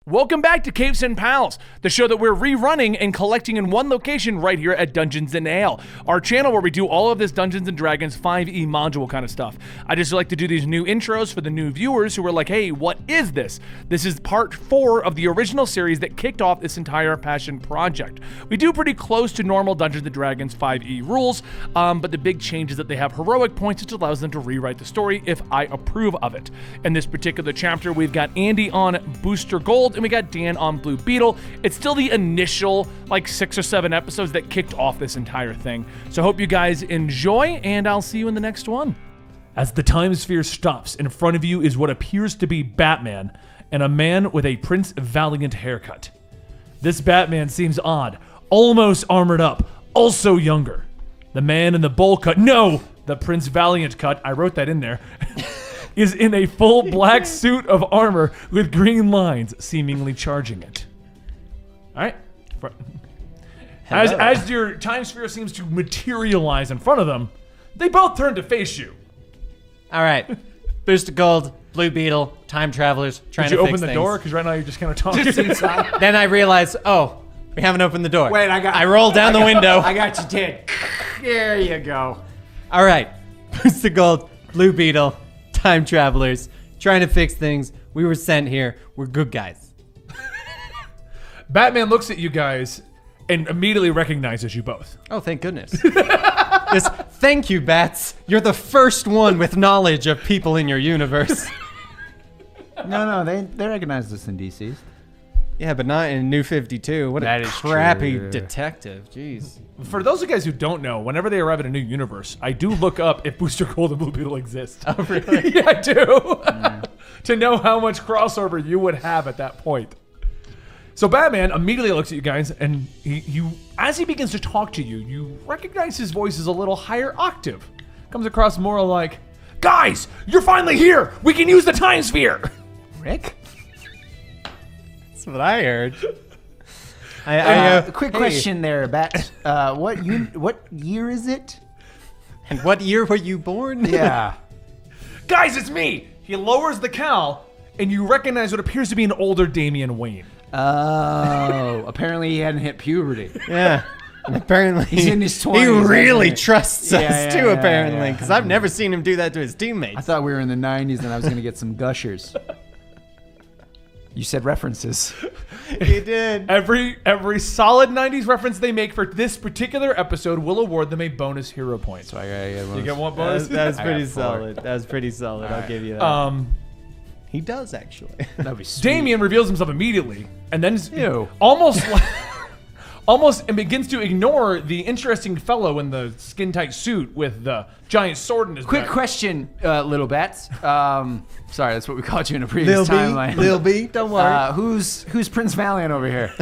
Welcome back to Capes and Pals, the show that we're rerunning and collecting in one location right here at Dungeons & Ale, our channel where we do all of this Dungeons & Dragons 5e module kind of stuff. I just like to do these new intros for the new viewers who are like, hey, what is this? This is part 4 of the original series that kicked off this entire passion project. We do pretty close to normal Dungeons & Dragons 5e rules, but the big change is that they have heroic points, which allows them to rewrite the story if I approve of it. In this particular chapter, we've got Andy on Booster Gold, and we got Dan on Blue Beetle. It's still the initial, 6 or 7 episodes that kicked off this entire thing. So hope you guys enjoy, and I'll see you in the next one. As the time sphere stops, in front of you is what appears to be Batman, and a man with a Prince Valiant haircut. This Batman seems odd, almost armored up, also younger. The man in the bowl cut, no, the Prince Valiant cut, I wrote that in there, is in a full black suit of armor with green lines seemingly charging it. All right. As your time sphere seems to materialize in front of them, they both turn to face you. All right. Booster Gold, Blue Beetle, time travelers, trying to fix things. Did you open the door? Because right now you're just kind of talking. Just inside. Then I realized, we haven't opened the door. Wait, I rolled down the window. I got you, Dan. There you go. All right. Booster Gold, Blue Beetle, time travelers, trying to fix things. We were sent here. We're good guys. Batman looks at you guys and immediately recognizes you both. Oh, thank goodness. Yes, thank you, Bats. You're the first one with knowledge of people in your universe. No, they recognized us in DC's. Yeah, but not in New 52. What That a is crappy true. detective. Jeez. For those of you guys who don't know, whenever they arrive at a new universe, I do look up if Booster Gold and Blue Beetle exist. Oh, really? Yeah, I do. To know how much crossover you would have at that point. So Batman immediately looks at you guys, and as he begins to talk to you, you recognize his voice as a little higher octave. Comes across more like, guys, you're finally here. We can use the time sphere. Rick? That's what I heard. Quick question there, Bat. What year is it? And what year were you born? Yeah. Guys, it's me. He lowers the cowl, and you recognize what appears to be an older Damian Wayne. Oh, apparently he hadn't hit puberty. Yeah. And apparently He's in his 20s. He really trusts us Yeah, too, yeah, apparently. yeah. Because I've never seen him do that to his teammates. I thought we were in the 90s and I was going to get some gushers. You said references. He did. Every solid 90s reference they make for this particular episode will award them a bonus hero point. So I gotta get one. You get one bonus? That was pretty I got 4. solid. That was pretty solid. I'll right. give you that. He does, actually. That'd be sweet. Damian reveals himself immediately, and then Ew. almost and begins to ignore the interesting fellow in the skin-tight suit with the giant sword in his Quick back. question, little bats. Sorry, that's what we called you in a previous timeline. Lil B, don't worry. Who's Prince Valiant over here?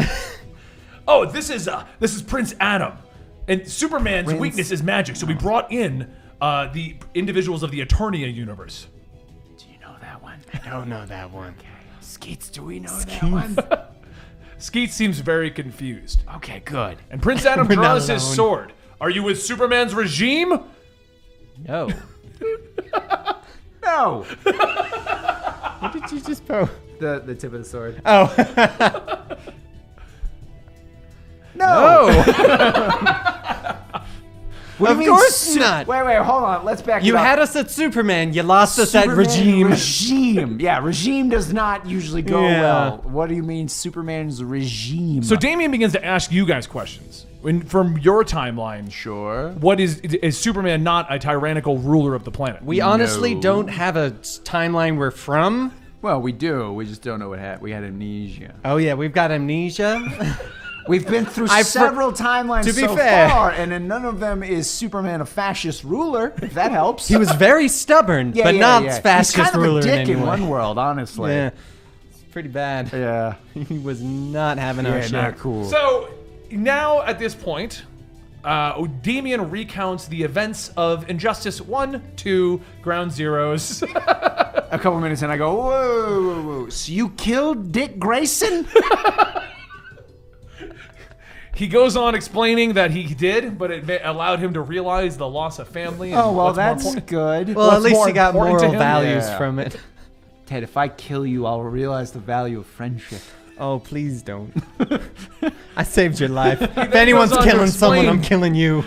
Oh, this is Prince Adam, and Superman's Prince- weakness is magic. So we brought in the individuals of the Eternia universe. Do you know that one? I don't know that one. Skeets, do we know that one? Skeet seems very confused. Okay, good. And Prince Adam We're not draws his alone. sword. Are you with Superman's regime? No. No. What did you just post? The tip of the sword. Oh. No. What do Of you mean course not. Wait, hold on. Let's back You it up. had us at Superman. You lost us at Superman Regime. Regime. Yeah, regime does not usually go Yeah. well. What do you mean Superman's regime? So Damian begins to ask you guys questions. From your timeline, Sure. what is Superman not a tyrannical ruler of the planet? We honestly No. don't have a timeline we're from. Well, we do. We just don't know what happened. We had amnesia. Oh, yeah, we've got amnesia. We've been through several timelines to be so fair. far, and in none of them is Superman a fascist ruler, if that helps. He was very stubborn, but not fascist He's kind of ruler a dick in any in way. one world, honestly. Yeah, it's pretty bad. Yeah. He was not having our shit. Not cool. So now at this point, Damian recounts the events of Injustice 1, 2, Ground Zeroes. A couple minutes in, I go, whoa. So you killed Dick Grayson? He goes on explaining that he did, but it allowed him to realize the loss of family. And Oh, well, what's more that's important- good. Well, What's at least more he got important to moral him? values Yeah. from it. Ted, if I kill you, I'll realize the value of friendship. Oh, please don't. I saved your life. If anyone's goes on to killing someone, I'm explain- killing you.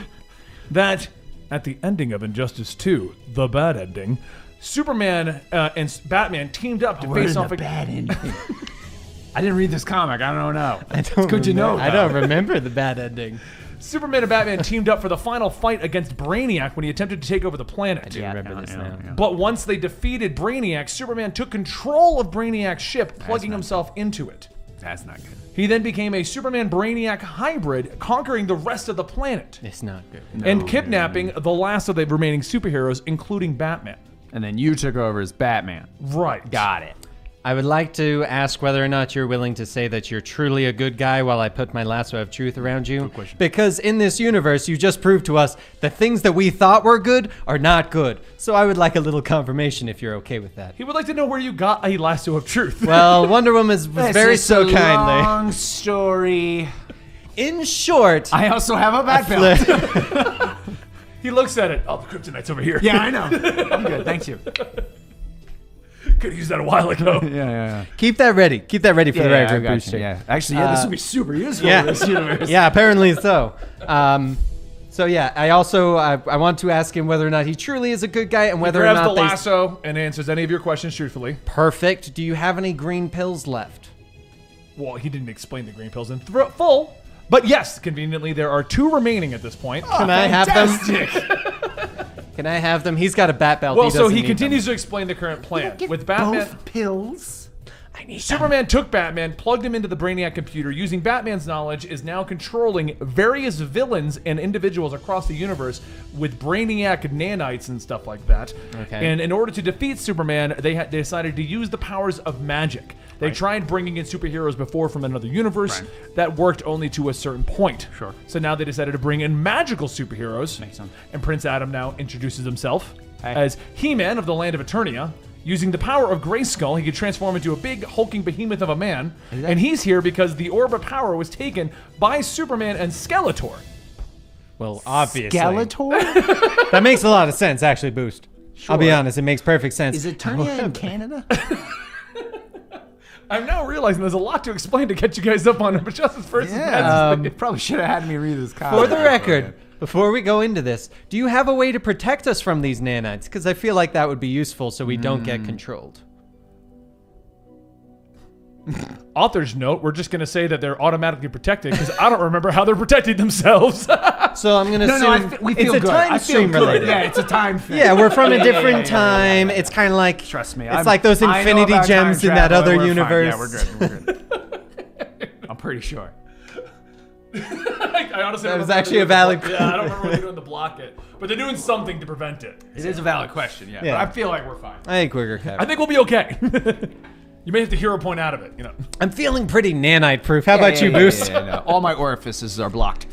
That at the ending of Injustice 2, the bad ending, Superman and Batman teamed up to face off bad ending. I didn't read this comic. I don't know. I don't good to know. remember- I don't remember the bad ending. Superman and Batman teamed up for the final fight against Brainiac when he attempted to take over the planet. I do remember this now. But once they defeated Brainiac, Superman took control of Brainiac's ship, plugging himself into it. That's not good. He then became a Superman-Brainiac hybrid, conquering the rest of the planet It's not good. and kidnapping the last of the remaining superheroes, including Batman. And then you took over as Batman. Right. Got it. I would like to ask whether or not you're willing to say that you're truly a good guy while I put my lasso of truth around you. Good question. Because in this universe, you just proved to us that things that we thought were good are not good. So I would like a little confirmation if you're okay with that. He would like to know where you got a lasso of truth. Well, Wonder Woman was very so kindly. Long story. In short, I also have a back belt. He looks at it. Oh, the kryptonite's over here. Yeah, I know. I'm good. Thank you. Could have used that a while ago. Yeah. keep that ready. Keep that ready for the record booster. Yeah. Actually, this would be super useful Yeah. in this universe. Yeah, apparently so. So yeah, I also I want to ask him whether or not he truly is a good guy and whether or Grabs not the they lasso and answers any of your questions truthfully. perfect. Do you have any green pills left? Well, he didn't explain the green pills in full. But yes, conveniently, there are 2 remaining at this point. Can I have them? Can I have them? He's got a bat belt. Well, so doesn't he need continues to explain the current plan. With Batman, Both pills. I need Superman took Batman, plugged him into the Brainiac computer, using Batman's knowledge, is now controlling various villains and individuals across the universe with Brainiac nanites and stuff like that. Okay. And in order to defeat Superman, they decided to use the powers of magic. They tried bringing in superheroes before from another universe. That worked only to a certain point. Sure. So now they decided to bring in magical superheroes. Makes sense. And Prince Adam now introduces himself Hey. as He-Man of the land of Eternia. Using the power of Grayskull, he could transform into a big hulking behemoth of a man. And he's here because the orb of power was taken by Superman and Skeletor. Well, obviously. Skeletor? That makes a lot of sense, actually, Boost. I'll be honest, it makes perfect sense. Is Eternia in Canada? I'm now realizing there's a lot to explain to get you guys up on Injustice versus Yeah. Justice League. Probably should have had me read this comic. For the record, before we go into this, do you have a way to protect us from these nanites? Because I feel like that would be useful so we don't get controlled. Author's note, we're just going to say that they're automatically protected because I don't remember how they're protecting themselves. So I'm going to assume we feel it's a good. time I feel stream good. related. Yeah, it's a time thing. Yeah, we're from a Yeah, different yeah. time. It's kind of like Trust me. It's like those I know infinity about time gems in that travel, other we're fine. universe. Yeah, we're good. I'm pretty sure. I honestly That don't was know if actually they're a valid doing- Yeah, I don't remember what they're doing to block it. But they're doing something to prevent it. It is a valid question, yeah. Yeah. But I feel like we're fine. I think we're okay. I think we'll be okay. You may have to hero point out of it, you know. I'm feeling pretty nanite proof. How about you, Boost? No. All my orifices are blocked.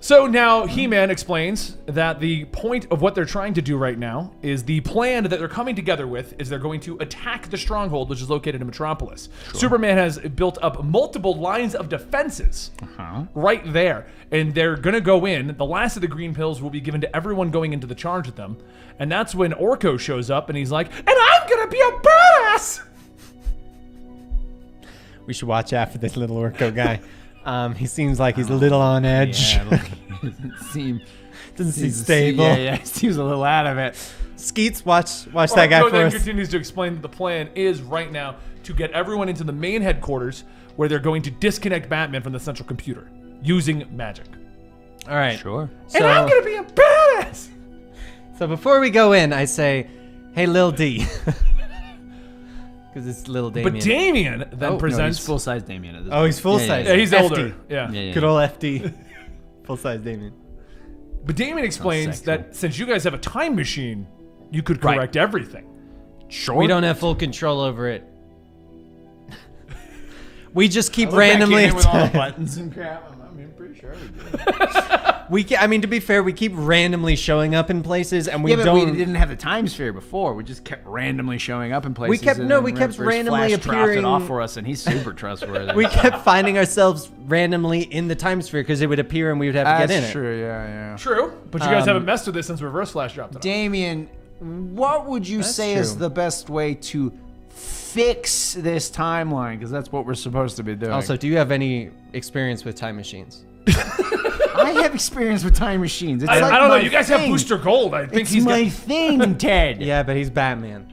So now He-Man explains that the point of what they're trying to do right now is the plan that they're coming together with is they're going to attack the stronghold, which is located in Metropolis. Superman has built up multiple lines of defenses right there, and they're going to go in. The last of the green pills will be given to everyone going into the charge with them, and that's when Orko shows up, and he's like, and I'm going to be a badass! We should watch out for this little Orko guy. He seems like he's a little on edge. Yeah, like, doesn't seem stable. Yeah, he seems a little out of it. Skeets, watch that guy Orko for then us. continues to explain that the plan is right now to get everyone into the main headquarters where they're going to disconnect Batman from the central computer using magic. All right. Sure. And I'm gonna be a badass! So before we go in, I say, hey, Lil D. Because it's Lil Damien. But Damien then presents. he's full-size Damien at this Oh, he's full Yeah, size. Yeah, he's FD. older. Yeah. Yeah. Good old FD. Full size Damien. But Damien explains sexual. that since you guys have a time machine, you could correct everything. Sure. We don't have full control over it. We just keep randomly. with all the buttons and crap. I mean, pretty sure we did. I mean, to be fair, we keep randomly showing up in places, and we Yeah, but don't. we didn't have the time sphere before. We just kept randomly showing up in places. kept- and no, then we kept Flash randomly dropped appearing- it off for us, and he's super trustworthy. We kept finding ourselves randomly in the time sphere because it would appear and we would have to get in That's it. true. Yeah. True, but you guys haven't messed with this since Reverse Flash dropped it. off. Damien, what would you That's say is true. the best way to fix this timeline because that's what we're supposed to be doing. Also, do you have any experience with time machines? I have experience with time machines. It's I like don't know. my You guys have thing. Booster Gold. I think It's he's my got... thing, Ted. Yeah, but he's Batman.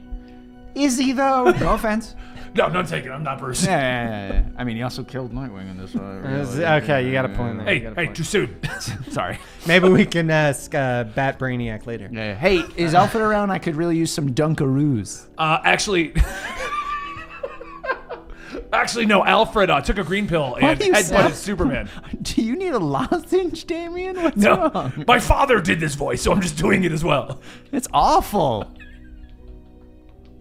Is he though? No offense. No, don't take it. I'm not Bruce. Yeah. I mean, he also killed Nightwing in this one. Okay, you got a point there. You got a Hey, point. too soon. Sorry. Maybe we can ask Bat Brainiac later. Yeah. Hey, is Alfred around? I could really use some Dunkaroos. Actually, no. Alfred took a green pill and do you headbutted sound- Superman. Do you need a lozenge, Damien? What's No, wrong? my father did this voice, so I'm just doing it as well. It's awful.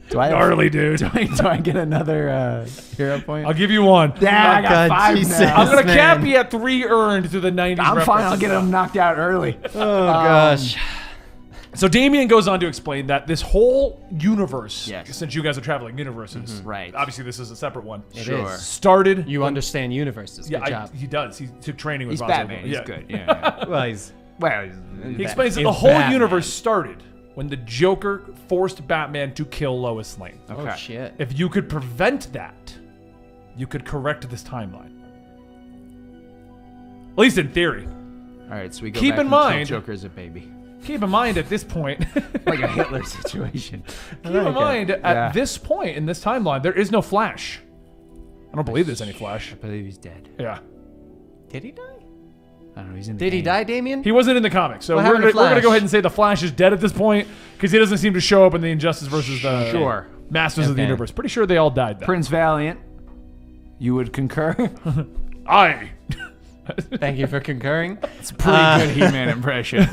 Do I Gnarly, dude. Do I get another hero point? I'll give you one. Yeah, I got God, 5 Jesus. now. I'm gonna man. cap you at 3 earned through the 90s. I'm fine. I'll references. get him knocked out early. Oh, gosh. So Damien goes on to explain that this whole universe, Yes. since you guys are traveling universes, Right. Obviously, this is a separate one. Sure. is. Started. You understand universes. Yeah, Good job. he does. He took training with He's Ra's al Batman. Ghul. He's Yeah. good. Yeah. Well, he's... Well, He explains that He's the whole Batman. universe started when the Joker forced Batman to kill Lois Lane. okay. Oh, shit. If you could prevent that, you could correct this timeline. At least in theory. All right, so we go Keep back in and kill mind- Joker as a baby. Keep in mind at this point, Like a Hitler situation. keep in mind at Yeah. this point in this timeline, there is no Flash. I don't believe there's any Flash. I believe he's dead. Yeah. Did he die? I don't know. He's in the Did he game. die, Damien? He wasn't in the comics, so What we're happened gonna, to we're gonna go Flash? ahead and say the Flash is dead at this point because he doesn't seem to show up in the Injustice versus the Sure. Masters of the Okay. Universe. Pretty sure they all died. Then. Prince Valiant. You would concur? I. Thank you for concurring. It's a pretty good He-Man impression.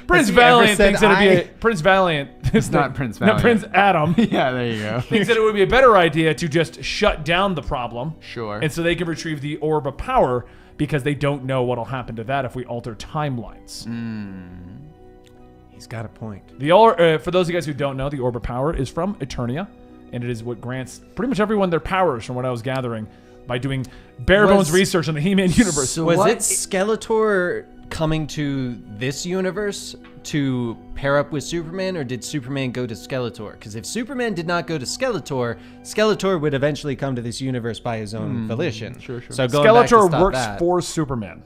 Prince he Valiant ever said thinks it'd be I? a Prince Valiant. It's not Prince No, Valiant. Prince Adam. Yeah, there you go. Thinks that it would be a better idea to just shut down the problem. Sure. And so they can retrieve the Orb of Power because they don't know what'll happen to that if we alter timelines. He's got a point. For those of you guys who don't know, the Orb of Power is from Eternia, and it is what grants pretty much everyone their powers, from what I was gathering, by doing bare bones research on the He-Man universe. So Was what- it Skeletor coming to this universe to pair up with Superman, or did Superman go to Skeletor? Because if Superman did not go to Skeletor, Skeletor would eventually come to this universe by his own volition. Sure. So going back to Skeletor stop works that, for Superman.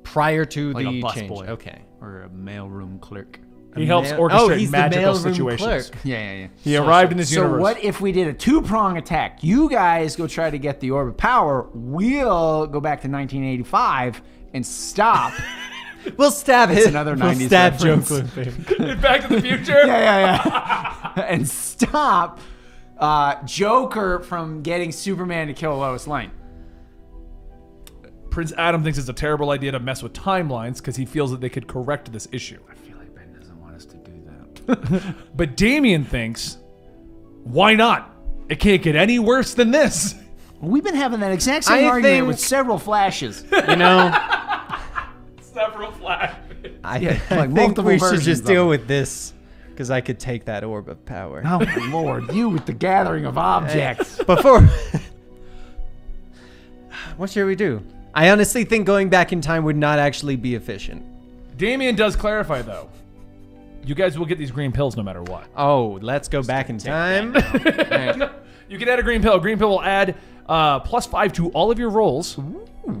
prior to Like a the busboy. change. Okay. Or a mailroom clerk. He helps Oh, orchestrate he's the magical mailroom situations. clerk. Yeah. He arrived in this So universe. what if we did a 2-prong attack? You guys go try to get the Orb of Power. We'll go back to 1985 and stop. We'll stab it. another We'll 90s stab reference. Joker. Back to the Future? yeah. And stop Joker from getting Superman to kill Lois Lane. Prince Adam thinks it's a terrible idea to mess with timelines because he feels that they could correct this issue. I feel like Ben doesn't want us to do that. But Damien thinks, why not? It can't get any worse than this. We've been having that exact same I argument think- with several flashes. You know, Several flash. I like think multiple we should versions just of deal it. with this, because I could take that Orb of Power. Oh my lord, you with the gathering of objects. Before, what should we do? I honestly think going back in time would not actually be efficient. Damien does clarify, though. You guys will get these green pills no matter what. Oh, let's go back in time. Alright. You can add a green pill. A green pill will add +5 to all of your rolls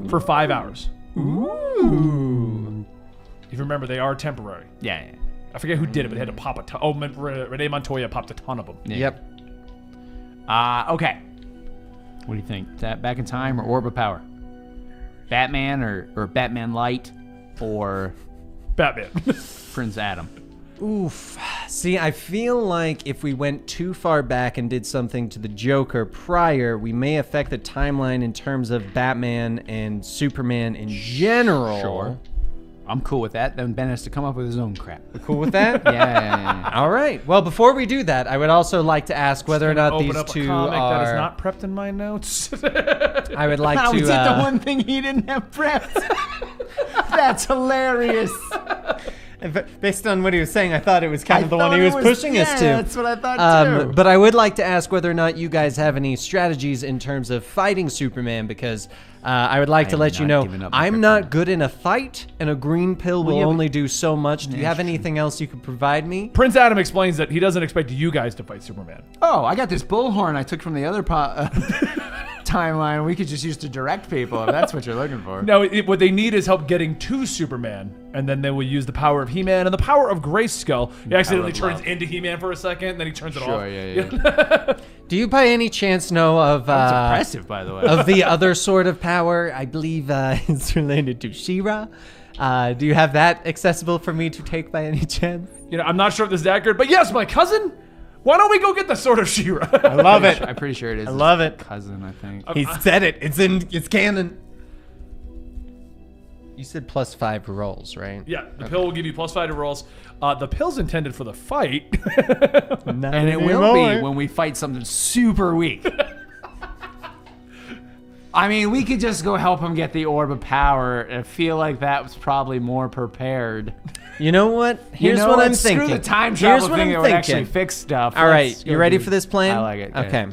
for 5 hours. Ooh. If you remember, they are temporary. Yeah. I forget who did it, but they had to pop a ton. Oh, Renee Montoya popped a ton of them. Yep. Okay. What do you think? That back in time or Orb of Power? Batman or Batman Light or Batman. Prince Adam? Oof. See, I feel like if we went too far back and did something to the Joker prior, we may affect the timeline in terms of Batman and Superman in general. Sure. I'm cool with that. Then Ben has to come up with his own crap. Cool with that? Yeah. All right. Well, before we do that, I would also like to ask whether or not Open these up a two comic that is are. not prepped in my notes. I would like How to. is it the one thing he didn't have prepped? That's hilarious. Based on what he was saying, I thought it was kind of the one he was pushing us to. That's what I thought too. But I would like to ask whether or not you guys have any strategies in terms of fighting Superman, because I would like to am let you not know giving up my I'm kryptonite. not good in a fight, and a green pill will yeah, but- only do so much. Do you have anything else you could provide me? Prince Adam explains that he doesn't expect you guys to fight Superman. Oh, I got this bullhorn I took from the other timeline. We could just use to direct people if that's what you're looking for. No, what they need is help getting to Superman, and then they will use the power of He-Man and the power of Grayskull. He accidentally turns love. into He-Man for a second, then he turns it off. Sure, yeah. Do you by any chance know of That's impressive, by the way. of the other sort of power? I believe it's related to She-Ra. Do you have that accessible for me to take by any chance? I'm not sure if this is accurate, but yes, my cousin. Why don't we go get the Sword of She-Ra? I love it. I'm pretty sure it is. I love it. Cousin, I think. He said it. It's canon. You said +5 rolls, right? Yeah, the pill will give you +5 to rolls. The pill's intended for the fight. And it will be when we fight something super weak. I mean, we could just go help him get the Orb of Power. I feel like that was probably more prepared. You know what? Here's what I'm thinking. Screw the time travel Here's what thing I'm that would thinking. actually fix stuff. All right, Let's go you ready do- for this plan? I like it. Okay.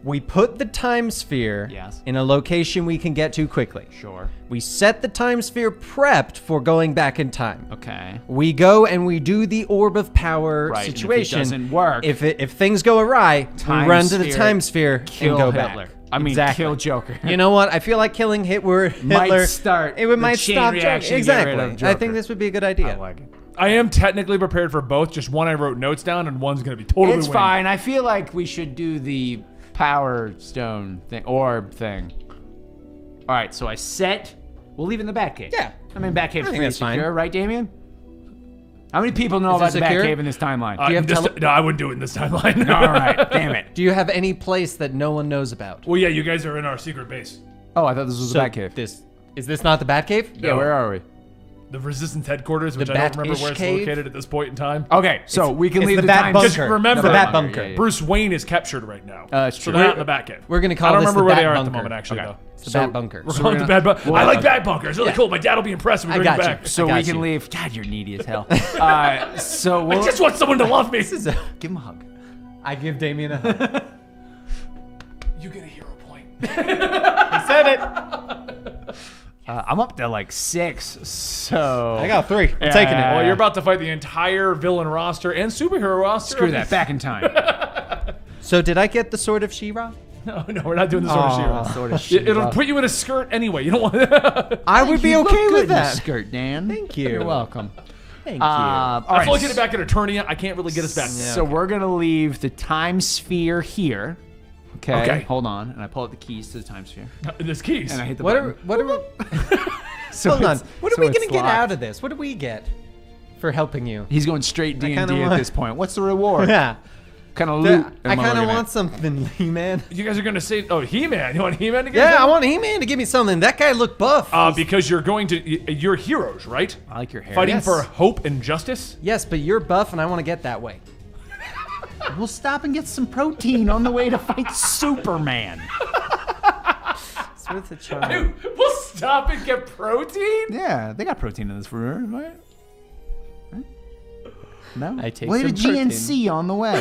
We put the time sphere Yes. in a location we can get to quickly. Sure. We set the time sphere prepped for going back in time. Okay. We go and we do the Orb of Power Right, and if it situation. doesn't work- If things go awry, we Time run to the sphere, time sphere kill and go Hitler. back. I mean, Exactly. kill Joker. You know what? I feel like killing Hitler Might start It would the might chain stop reaction Joker. to get rid Exactly. of I Joker. think this would be a good idea. I like it. I am technically prepared for both. Just one I wrote notes down, and one's going to be totally It's winged. fine. I feel like we should do the Power Stone thing, orb thing. All right, so we'll leave it in the Batcave. Yeah. I mean, Batcave's pretty that's fine. secure, right, Damien? How many people know Is it about the secure? Batcave in this timeline? you have no, I wouldn't do it in this timeline. All right, damn it. Do you have any place that no one knows about? Well, yeah, you guys are in our secret base. Oh, I thought this was So the Batcave. Is this not the Batcave? Yeah, where are we? The Resistance headquarters, which The I don't remember Bat-ish where it's cave? located at this point in time. Okay, so we can it's leave the the Bat time. bunker. Just remember- It's the Bat Bat bunker. Yeah. Bruce Wayne is captured right now. It's So true. they're not in the Batcave. We're gonna I call don't this remember the where Bat they are at the bunker. moment, actually, Okay. though. It's the Bat bunker. We're calling it the Bat bunker. I like Bat bunkers. Really cool. My dad will be impressed when we I bring it got you. back. So I we got can you. leave. God, you're needy as hell. So I we'll just want someone to love me. give him a hug. I give Damien a hug. You get a hero point. I said it. I'm up to like 6, so I got 3. I'm Yeah. taking it. Well, you're about to fight the entire villain roster and superhero roster. screw that. Back in time. So did I get the Sword of She-Ra? No, we're not doing the Sword of She-Ra. Sort of It'll put you in a skirt anyway. You don't want. I would be You look okay good with in the that. skirt, Dan. Thank you. You're welcome. Thank you. All Let's right, look at it back at Eternia. I can't really get us back. So we're gonna leave the time sphere here. Okay. Okay. Hold on, and I pull out the keys to the time sphere, There's keys. and I hit the What button. are we? So Hold on. it's- What are so we it's gonna get locked. out of this? What do we get for helping you? He's going straight D&D kinda at want- this point. What's the reward? Yeah. Kind of loot. I am kind of looking want at? something, He-Man. You guys are gonna say, "Oh, He-Man." You want He-Man to get? Yeah, I something? want He-Man to give me something. That guy looked buff. Because you're going to. You're heroes, right? I like your hair. Fighting Yes. for hope and justice. Yes, but you're buff, and I want to get that way. We'll stop and get some protein on the way to fight Superman. It's worth a try. We'll stop and get protein. Yeah, they got protein in this room, right? No. I take We'll some hit a GNC on the way.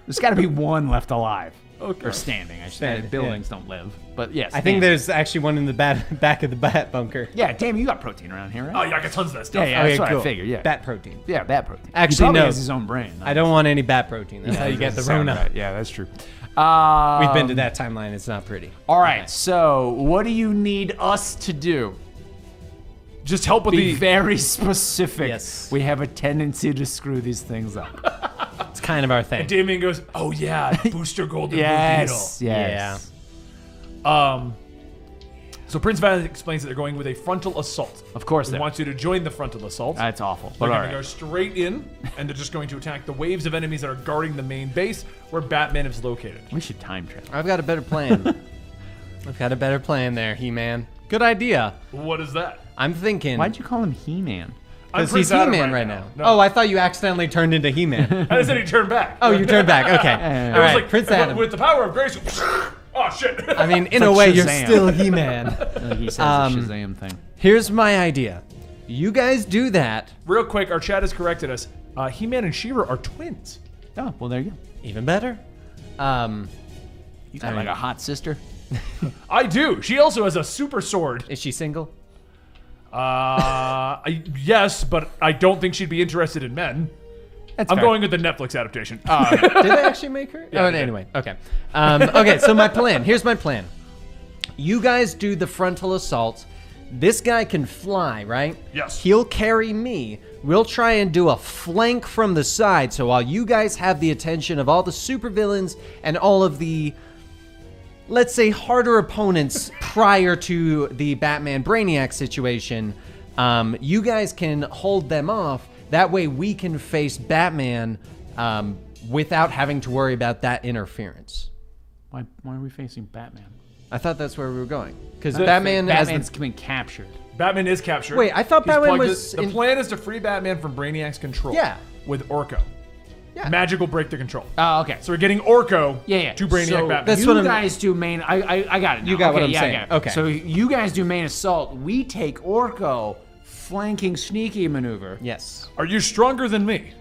There's got to be one left alive. Okay. Or standing. I should say. Standing, Buildings don't live. But yes. I think there's actually one in the back of the Bat bunker. Yeah, damn, you got protein around here, right? Oh, yeah, I got tons of that yeah, stuff. yeah, Okay, that's what cool. I figured, yeah. Bat protein. Yeah, bat protein. Actually, he probably no. has his own brain. I don't want any bat protein. That's how you get the Sound Rona. right. Yeah, that's true. We've been to that timeline. It's not pretty. All right, so what do you need us to do? Just help with Be the. very specific. Yes. We have a tendency to screw these things up. It's kind of our thing. Damien goes, "Oh yeah, Booster Gold and yes. Blue Yes. Beetle." So Prince Valiant explains that they're going with a frontal assault. Of course He they wants you to join the frontal assault. That's awful. They're But all going to go right. straight in, and they're just going to attack the waves of enemies that are guarding the main base where Batman is located. We should time travel. I've got a better plan. I've got a better plan there, He-Man. Good idea. What is that? I'm thinking. Why'd you call him He-Man? Because Prince he's Adam He-Man right now. No. Oh, I thought you accidentally turned into He-Man. I said he turned back. Oh, you turned back. Okay. yeah. All I was right, like, Prince Adam. With the power of grace. Oh shit. I mean, in like a way, you're Shazam. still He-Man. He says Um, the Shazam thing. Here's my idea. You guys do that. Real quick, our chat has corrected us. He-Man and She-Ra are twins. Oh, well, there you go. Even better. You got like a hot sister. I do. She also has a super sword. Is she single? Yes, but I don't think she'd be interested in men. That's I'm fair. going with the Netflix adaptation. Did they actually make her? Yeah, oh, they did. anyway. Okay. Okay, so my plan. Here's my plan. You guys do the frontal assault. This guy can fly, right? Yes. He'll carry me. We'll try and do a flank from the side. So while you guys have the attention of all the supervillains and all of the, let's say, harder opponents prior to the Batman Brainiac situation, you guys can hold them off. That way we can face Batman without having to worry about that interference. Why are we facing Batman? I thought that's where we were going. Because Batman's Batman's been captured. Batman is captured. Wait, I thought He's Batman plugged was in- in- The plan is to free Batman from Brainiac's control. Yeah. With Orko. Yeah. Magic will break the control. Oh, okay. So we're getting Orko Yeah. to Brainiac so Batman. That's you what I'm- guys do main. I got it. Now. You got what I'm yeah, saying. yeah. Okay. So you guys do main assault. We take Orko, flanking sneaky maneuver. Yes. Are you stronger than me?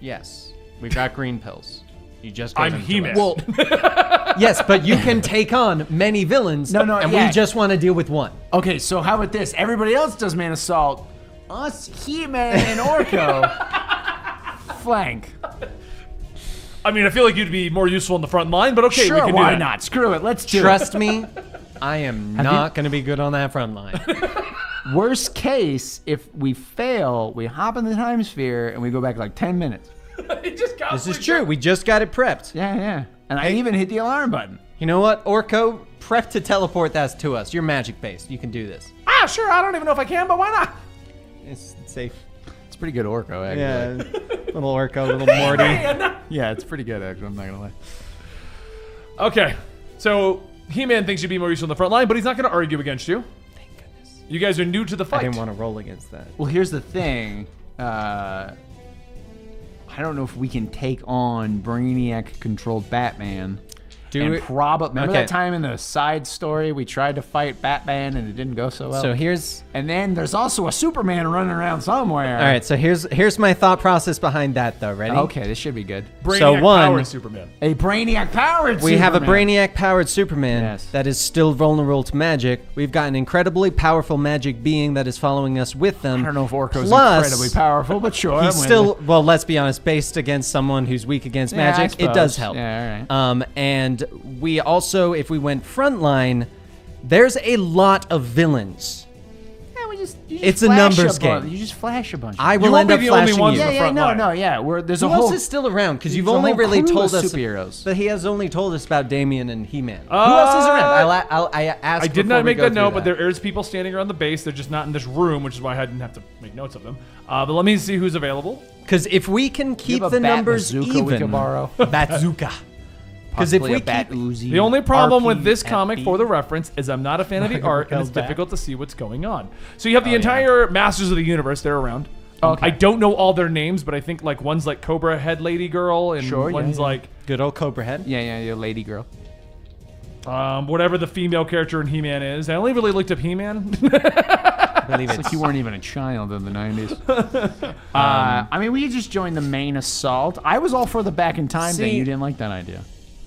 Yes. We've got green pills. You just I'm gave them to He-Man. us. Well, Yes, but you can take on many villains. No, and yeah. we just want to deal with one. okay. So how about this? Everybody else does main assault. Us, He-Man, and Orko flank. I mean, I feel like you'd be more useful in the front line, but okay, we Sure, can do why that. not? Screw it. Let's do Trust me, I am not going to be good on that front line. it. Worst case, if we fail, we hop in the time sphere and we go back like 10 minutes. It just got This is true. We just got it prepped. Yeah. And I even hit the alarm button. You know what, Orko? Prep to teleport that to us. You're magic-based. You can do this. Ah, sure. I don't even know if I can, but why not? It's safe. It's pretty good Orko, actually. Yeah. Little Orko, little Morty. Yeah, it's pretty good, actually. I'm not gonna lie. Okay, so He-Man thinks you'd be more useful in the front line, but he's not going to argue against you. Thank goodness. You guys are new to the I fight. didn't want to roll against that. Well, here's the thing. I don't know if we can take on Brainiac-controlled Batman. Remember that time in the side story we tried to fight Batman and it didn't go so well? So here's... And then there's also a Superman running around somewhere. All right, so here's my thought process behind that, though. Ready? Okay, this should be good. Brainiac powered Superman. A Brainiac-powered We Superman. have a Brainiac-powered Superman Yes. that is still vulnerable to magic. We've got an incredibly powerful magic being that is following us with them. I don't know if Orko's Plus, incredibly powerful, but sure. He's I'm with still, you. well, let's be honest, based against someone who's weak against Yeah, I magic, it does suppose. help. Yeah, all right. And we also, if we went frontline, there's a lot of villains. Yeah, you just It's a flash numbers bunch. game. You just flash a bunch. I You will won't end be up the only flashing ones you. in the yeah, front no, line. no, yeah. There's a Who whole. else is still around? Because you've there's a only whole really crew told of us superheroes. But he has only told us about Damien and He-Man. Who else is around? I asked. I did before not we make go that through note, but there is people standing around the base. They're just not in this room, which is why I didn't have to make notes of them. But let me see who's available. Because if we can You keep have a the bat numbers bazooka we even, could borrow. bazooka. Because if Possibly we a bat keep, Uzi. The only problem with RP, this comic, FP. for the reference, is I'm not a fan of the art, and it's Back. difficult to see what's going on. So you have the entire Masters of the Universe. They're around. Okay. I don't know all their names, but I think like one's like Cobra Head Lady Girl, and Sure, yeah, one's yeah. like good old Cobra Head. Yeah, lady girl. whatever the female character in He-Man is. I only really looked up He-Man. I believe It's it's like you weren't even a child in the 90s. I mean, we could just join the main assault. I was all for the back in time thing. See- You didn't like that idea.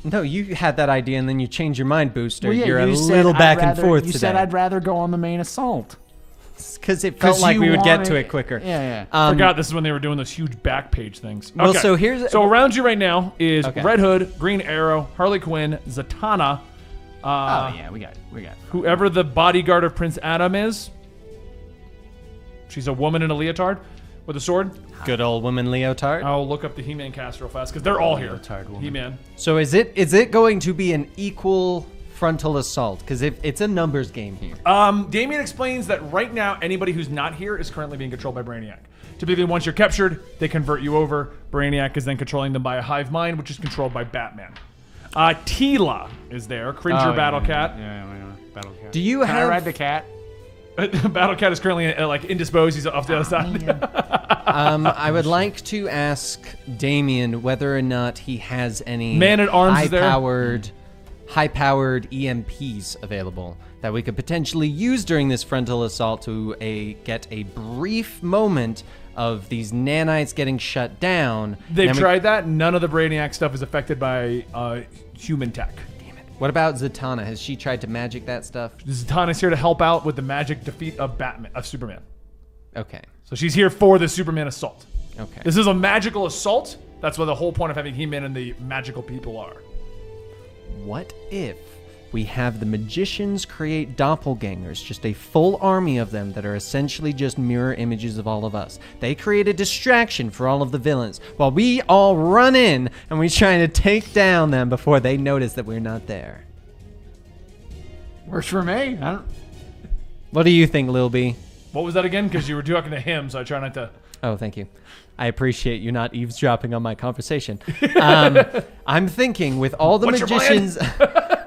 No, you had that idea and then you changed your mind, Booster. Well, yeah, You're a you said little I'd back and rather- forth You today. said I'd rather go on the main assault. Because it felt like you we would get to wanted- it quicker. Yeah. Forgot this is when they were doing those huge back page things. Well, Okay. so here's- so around you right now is Okay. Red Hood, Green Arrow, Harley Quinn, Zatanna, Oh yeah, we got. whoever the bodyguard of Prince Adam is. She's a woman in a leotard with a sword. Good old woman leotard. I'll look up the He-Man cast real fast because they're all here. Leotard woman. He-Man. So is it going to be an equal frontal assault? Because if it's a numbers game here. Damien explains that right now anybody who's not here is currently being controlled by Brainiac. Typically, once you're captured, they convert you over. Brainiac is then controlling them by a hive mind, which is controlled by Batman. Tila is there, Cringer Battle Cat. Yeah, Battle Cat. Do you Can I have ride the cat? Battle Cat is currently like indisposed. He's off the other side. I would like to ask Damien whether or not he has any Man-at-Arms is there? high-powered EMPs available. that we could potentially use during this frontal assault to get a brief moment of these nanites getting shut down. They've tried that. None of the Brainiac stuff is affected by human tech. Damn it. What about Zatanna? Has she tried to magic that stuff? Zatanna's here to help out with the magic defeat of Superman. Okay. So she's here for the Superman assault. Okay. This is a magical assault. That's what the whole point of having He-Man and the magical people are. What if we have the magicians create doppelgangers, just a full army of them that are essentially just mirror images of all of us? They create a distraction for all of the villains while we all run in and we try to take down them before they notice that we're not there. Works for me. What do you think, Lil B? What was that again? Because you were talking to him, so I try not to... Oh, thank you. I appreciate you not eavesdropping on my conversation. I'm thinking with all the magicians...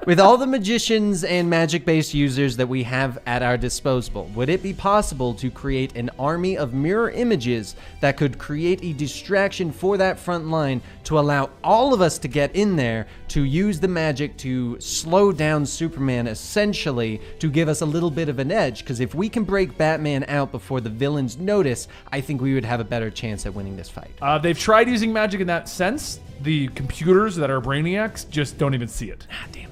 With all the magicians and magic-based users that we have at our disposal, would it be possible to create an army of mirror images that could create a distraction for that front line to allow all of us to get in there to use the magic to slow down Superman, essentially to give us a little bit of an edge? Because if we can break Batman out before the villains notice, I think we would have a better chance at winning this fight. They've tried using magic in that sense. The computers that are Brainiacs just don't even see it. Ah, damn it.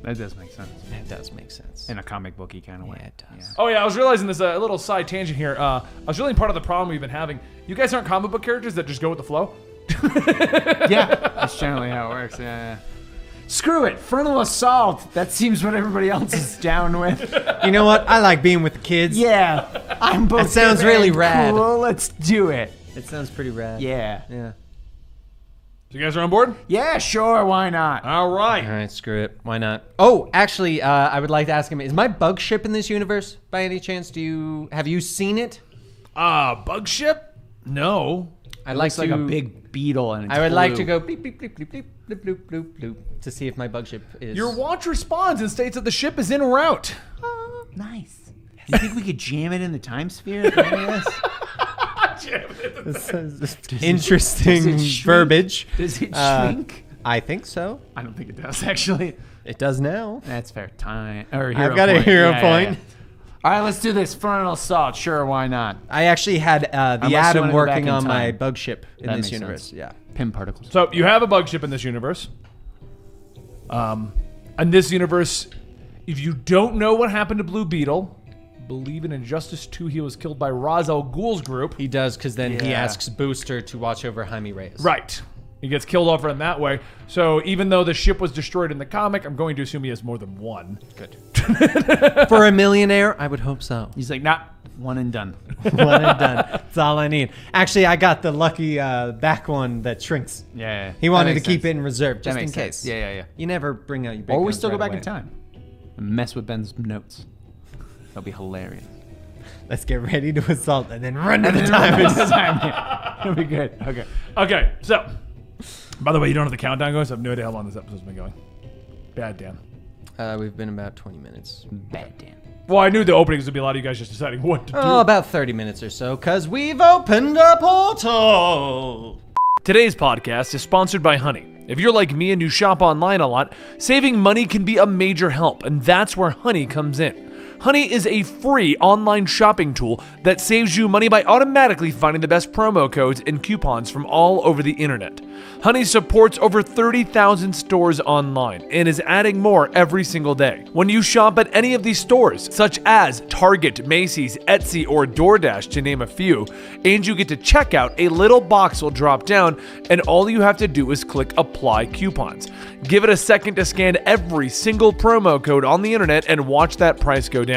That does make sense. That does make sense. In a comic booky kind of way. Yeah, it does. Yeah. Oh yeah, I was realizing this a little side tangent here. I was realizing part of the problem we've been having. You guys aren't comic book characters that just go with the flow. Yeah, that's generally how it works. Yeah. Screw it, frontal assault. That seems what everybody else is down with. You know what? I like being with the kids. Yeah, I'm both. That sounds really rad. Cool. Let's do it. It sounds pretty rad. Yeah. Yeah. So you guys are on board? Yeah, sure. Why not? All right. All right, screw it. Why not? Oh, actually, I would like to ask him: is my bug ship in this universe by any chance? Have you seen it? Bug ship? No. I'd like Looks like a big beetle, and it's I would like to blue. go bleep bleep bleep bleep bleep bleep bloop bloop bloop to see if my bug ship is. Your watch responds and states that the ship is en route. Nice. Do you think we could jam it in the time sphere? Yes. Interesting does it shrink? verbiage. Does it shrink? I think so. I don't think it does, actually. It does now. That's fair. Time. Or hero I've got a point. hero Yeah, point. yeah. All right, let's do this. Frontal assault. Sure, why not? I actually had the Unless you Atom wanna go back working in on my time. bug ship in That this makes universe. sense. Yeah. Pim particles. So you have a bug ship in this universe. In this universe, if you don't know what happened to Blue Beetle, believe in Injustice 2 he was killed by Ra's al Ghul's group. He does, because then he Yeah. asks Booster to watch over Jaime Reyes. Right. He gets killed off in that way. So even though the ship was destroyed in the comic, I'm going to assume he has more than one. Good. For a millionaire, I would hope so. He's like, nah, one and done. One and done. That's all I need. Actually, I got the lucky back one that shrinks. Yeah. He wanted to keep it in reserve just That in makes case. sense. Yeah. You never bring out your big Or we guns still go right back away. in time and mess with Ben's notes. That'll be hilarious. Let's get ready to assault and then run to the time. That'll be good. Okay. Okay, so, by the way, you don't have the countdown going, so I have no idea how long this episode's been going. Bad Dan. We've been about 20 minutes. Bad Dan. Well, I knew the openings would be a lot of you guys just deciding what to do. Oh, about 30 minutes or so, because we've opened a portal. Today's podcast is sponsored by Honey. If you're like me and you shop online a lot, saving money can be a major help, and that's where Honey comes in. Honey is a free online shopping tool that saves you money by automatically finding the best promo codes and coupons from all over the internet. Honey supports over 30,000 stores online and is adding more every single day. When you shop at any of these stores, such as Target, Macy's, Etsy, or DoorDash, to name a few, and you get to checkout, a little box will drop down and all you have to do is click Apply Coupons. Give it a second to scan every single promo code on the internet and watch that price go down.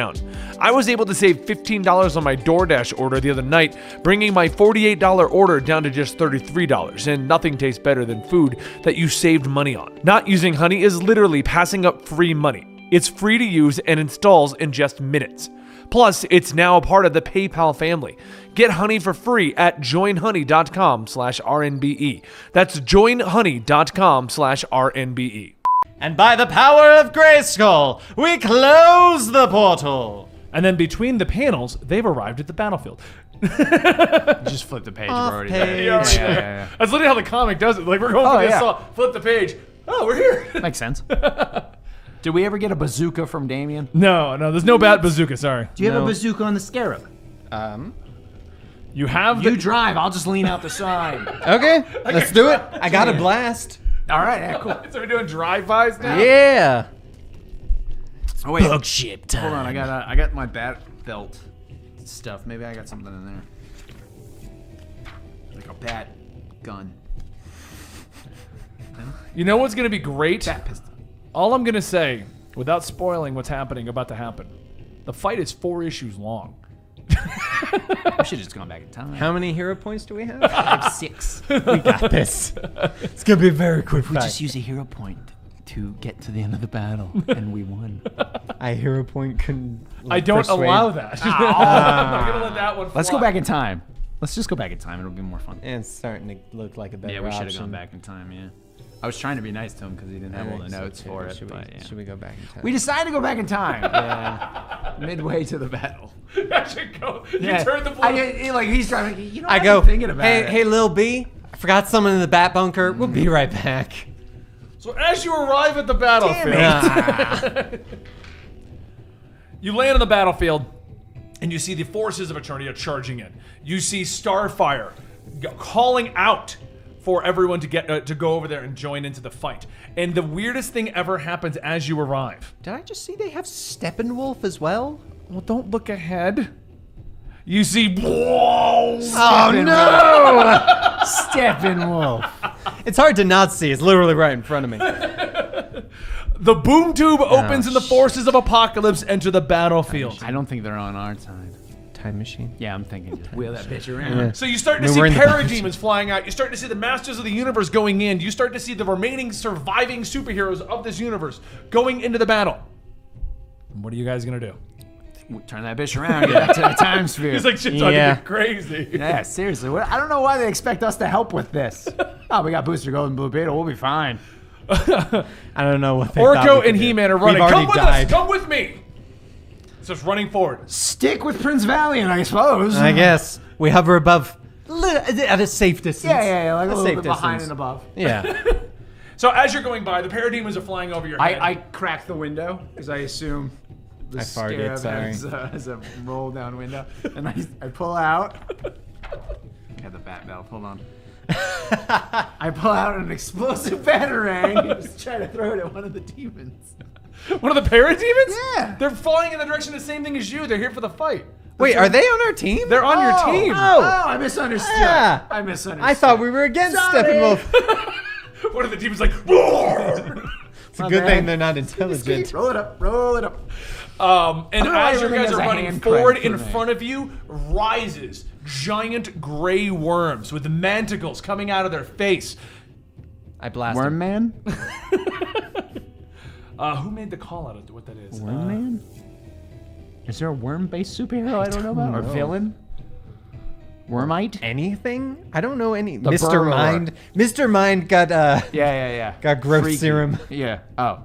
I was able to save $15 on my DoorDash order the other night, bringing my $48 order down to just $33, and nothing tastes better than food that you saved money on. Not using Honey is literally passing up free money. It's free to use and installs in just minutes. Plus, it's now a part of the PayPal family. Get Honey for free at joinhoney.com/RNBE. That's joinhoney.com/RNBE. And by the power of Grayskull, we close the portal. And then between the panels, they've arrived at the battlefield. Just flip the page. Off We're already page. there. Yeah. That's literally how the comic does it. Like, we're going Oh, for this yeah. flip the page. Oh, we're here. Makes sense. Did we ever get a bazooka from Damien? No, there's no bat bazooka. Sorry. Do you have a bazooka on the Scarab? You have You drive. I'll just lean out the side. Okay, let's do it. I got a blast. All right, yeah, cool. So we're doing drive-bys now. Yeah. Oh wait, Bug ship time. hold on. I got my bat belt stuff. Maybe I got something in there. Like a bat gun. You know what's gonna be great? Bat pistol. All I'm gonna say, without spoiling what's about to happen, the fight is 4 issues long. I should have just gone back in time. How many hero points do we have? I have 6. We got this. It's gonna be a very quick We fight. just use a hero point to get to the end of the battle, and we won. I hero point can. I don't persuade. allow that. I'm gonna let that one fly. Let's go back in time. Let's just go back in time. It'll be more fun. And it's starting to look like a better Yeah, we should have option. gone back in time. Yeah, I was trying to be nice to him because he didn't have all the Alright, so notes for it. should But yeah. we go back in time? We decided to go back in time. Yeah. Midway to the battle. I should go. You Yeah. turn the blue. He's trying to. You know, I I've go. been thinking about Hey, it. hey, Lil B. I forgot someone in the bat bunker. We'll be right back. So as you arrive at the battlefield, you land on the battlefield, and you see the forces of Eternia charging in. You see Starfire calling out for everyone to get to go over there and join into the fight. And the weirdest thing ever happens as you arrive. Did I just see they have Steppenwolf as well? Well, don't look ahead. You see, whoa! Oh no! Steppenwolf. It's hard to not see. It's literally right in front of me. The boom tube opens and the forces of Apocalypse enter the battlefield. I don't think they're on our side. Time machine. Yeah, I'm thinking just wheel that bitch around. So you start to I mean, see we're in the parademons flying out. You start to see the Masters of the Universe going in. You start to see the remaining surviving superheroes of this universe going into the battle. What are you guys gonna do? Turn that bitch around. Get back to the time sphere. He's like, shit's starting Yeah. to get crazy. Yeah, seriously. I don't know why they expect us to help with this. Oh, we got Booster Gold and Blue Beetle. We'll be fine. I don't know what they thought we Orko could and do. He-Man are We've running. already Come with died. us. Come with me. So it's running forward. Stick with Prince Valiant, I suppose. I guess we hover above, at a safe distance. Yeah, like a little safe bit behind distance. and above. Yeah. So as you're going by, the parademons are flying over your head. I crack the window because I assume the I farted, Scarab has a roll down window, and I pull out. I got the bat belt. Hold on. I pull out an explosive batarang and just try to throw it at one of the demons. One of the parademons? Yeah. They're flying in the direction of the same thing as you. They're here for the fight. Wait, are they on our team? They're on your team. Oh. I misunderstood. Yeah. I misunderstood. I thought we were against Sorry. Steppenwolf. One of the demons like, roar! It's a good thing they're not intelligent. Roll it up. Roll it up. And don't know why as you everything guys has are a running hand forward, crank in for me. front of you rises giant gray worms with manticles coming out of their face. I blasted. Worm Man? Who made the call out of what that is? Worm Man? Is there a worm-based superhero I don't know about? Or villain? Wormite? Anything? I don't know any. The Mr. burrower. Mind. Mr. Mind got Yeah. got growth Freaky. serum. Yeah. Oh.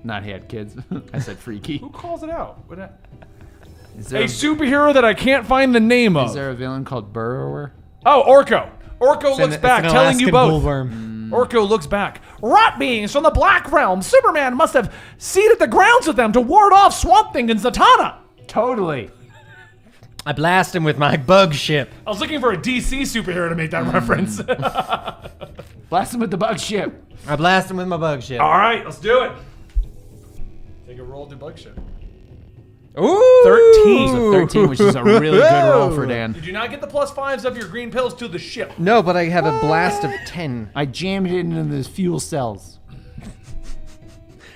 Not head, kids. I said freaky. Who calls it out? What Is a there, superhero that I can't find the name of. is there a villain called Burrower? Oh, Orko. Orko looks back, telling you both. Bullworm. Orko looks back. Rot beings from the Black Realm. Superman must have seeded the grounds with them to ward off Swamp Thing and Zatanna. Totally. I blast him with my bug ship. I was looking for a DC superhero to make that reference. Blast him with the bug ship. I blast him with my bug ship. All right, let's do it. Take a roll to bug ship. Ooh! 13. So 13, which is a really good roll for Dan. You do not get the +5s of your green pills to the ship. No, but I have a blast of 10. I jammed it into the fuel cells.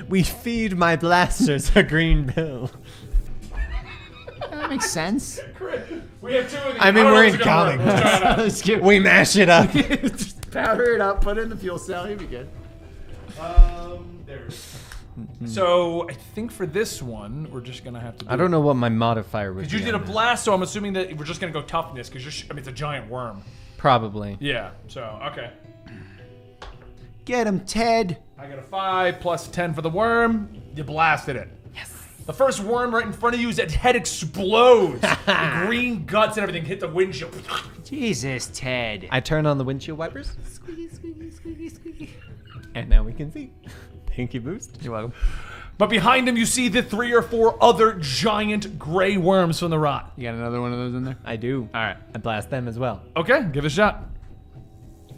We feed my blasters a green pill. That makes sense. We have 2 of these. I mean, don't know we're what's in gonna work. comics. Let's try it out. Let's get, We mash it up. just powder it up, put it in the fuel cell, you'll be good. So I think for this one, we're just gonna have to. I don't know what my modifier would be. Because you did a on that. blast, so I'm assuming that we're just gonna go toughness. Because I mean, it's a giant worm. Probably. Yeah. So okay. Get him, Ted. I got a 5 plus 10 for the worm. You blasted it. Yes. The first worm right in front of you, its head explodes. The green guts and everything hit the windshield. Jesus, Ted. I turn on the windshield wipers, Squeaky, squeaky, squeaky, squeaky. and now we can see. Thank you, Boost. You're welcome. But behind him, you see the 3 or 4 other giant gray worms from the rot. You got another one of those in there? I do. All right. I blast them as well. Okay, give it a shot.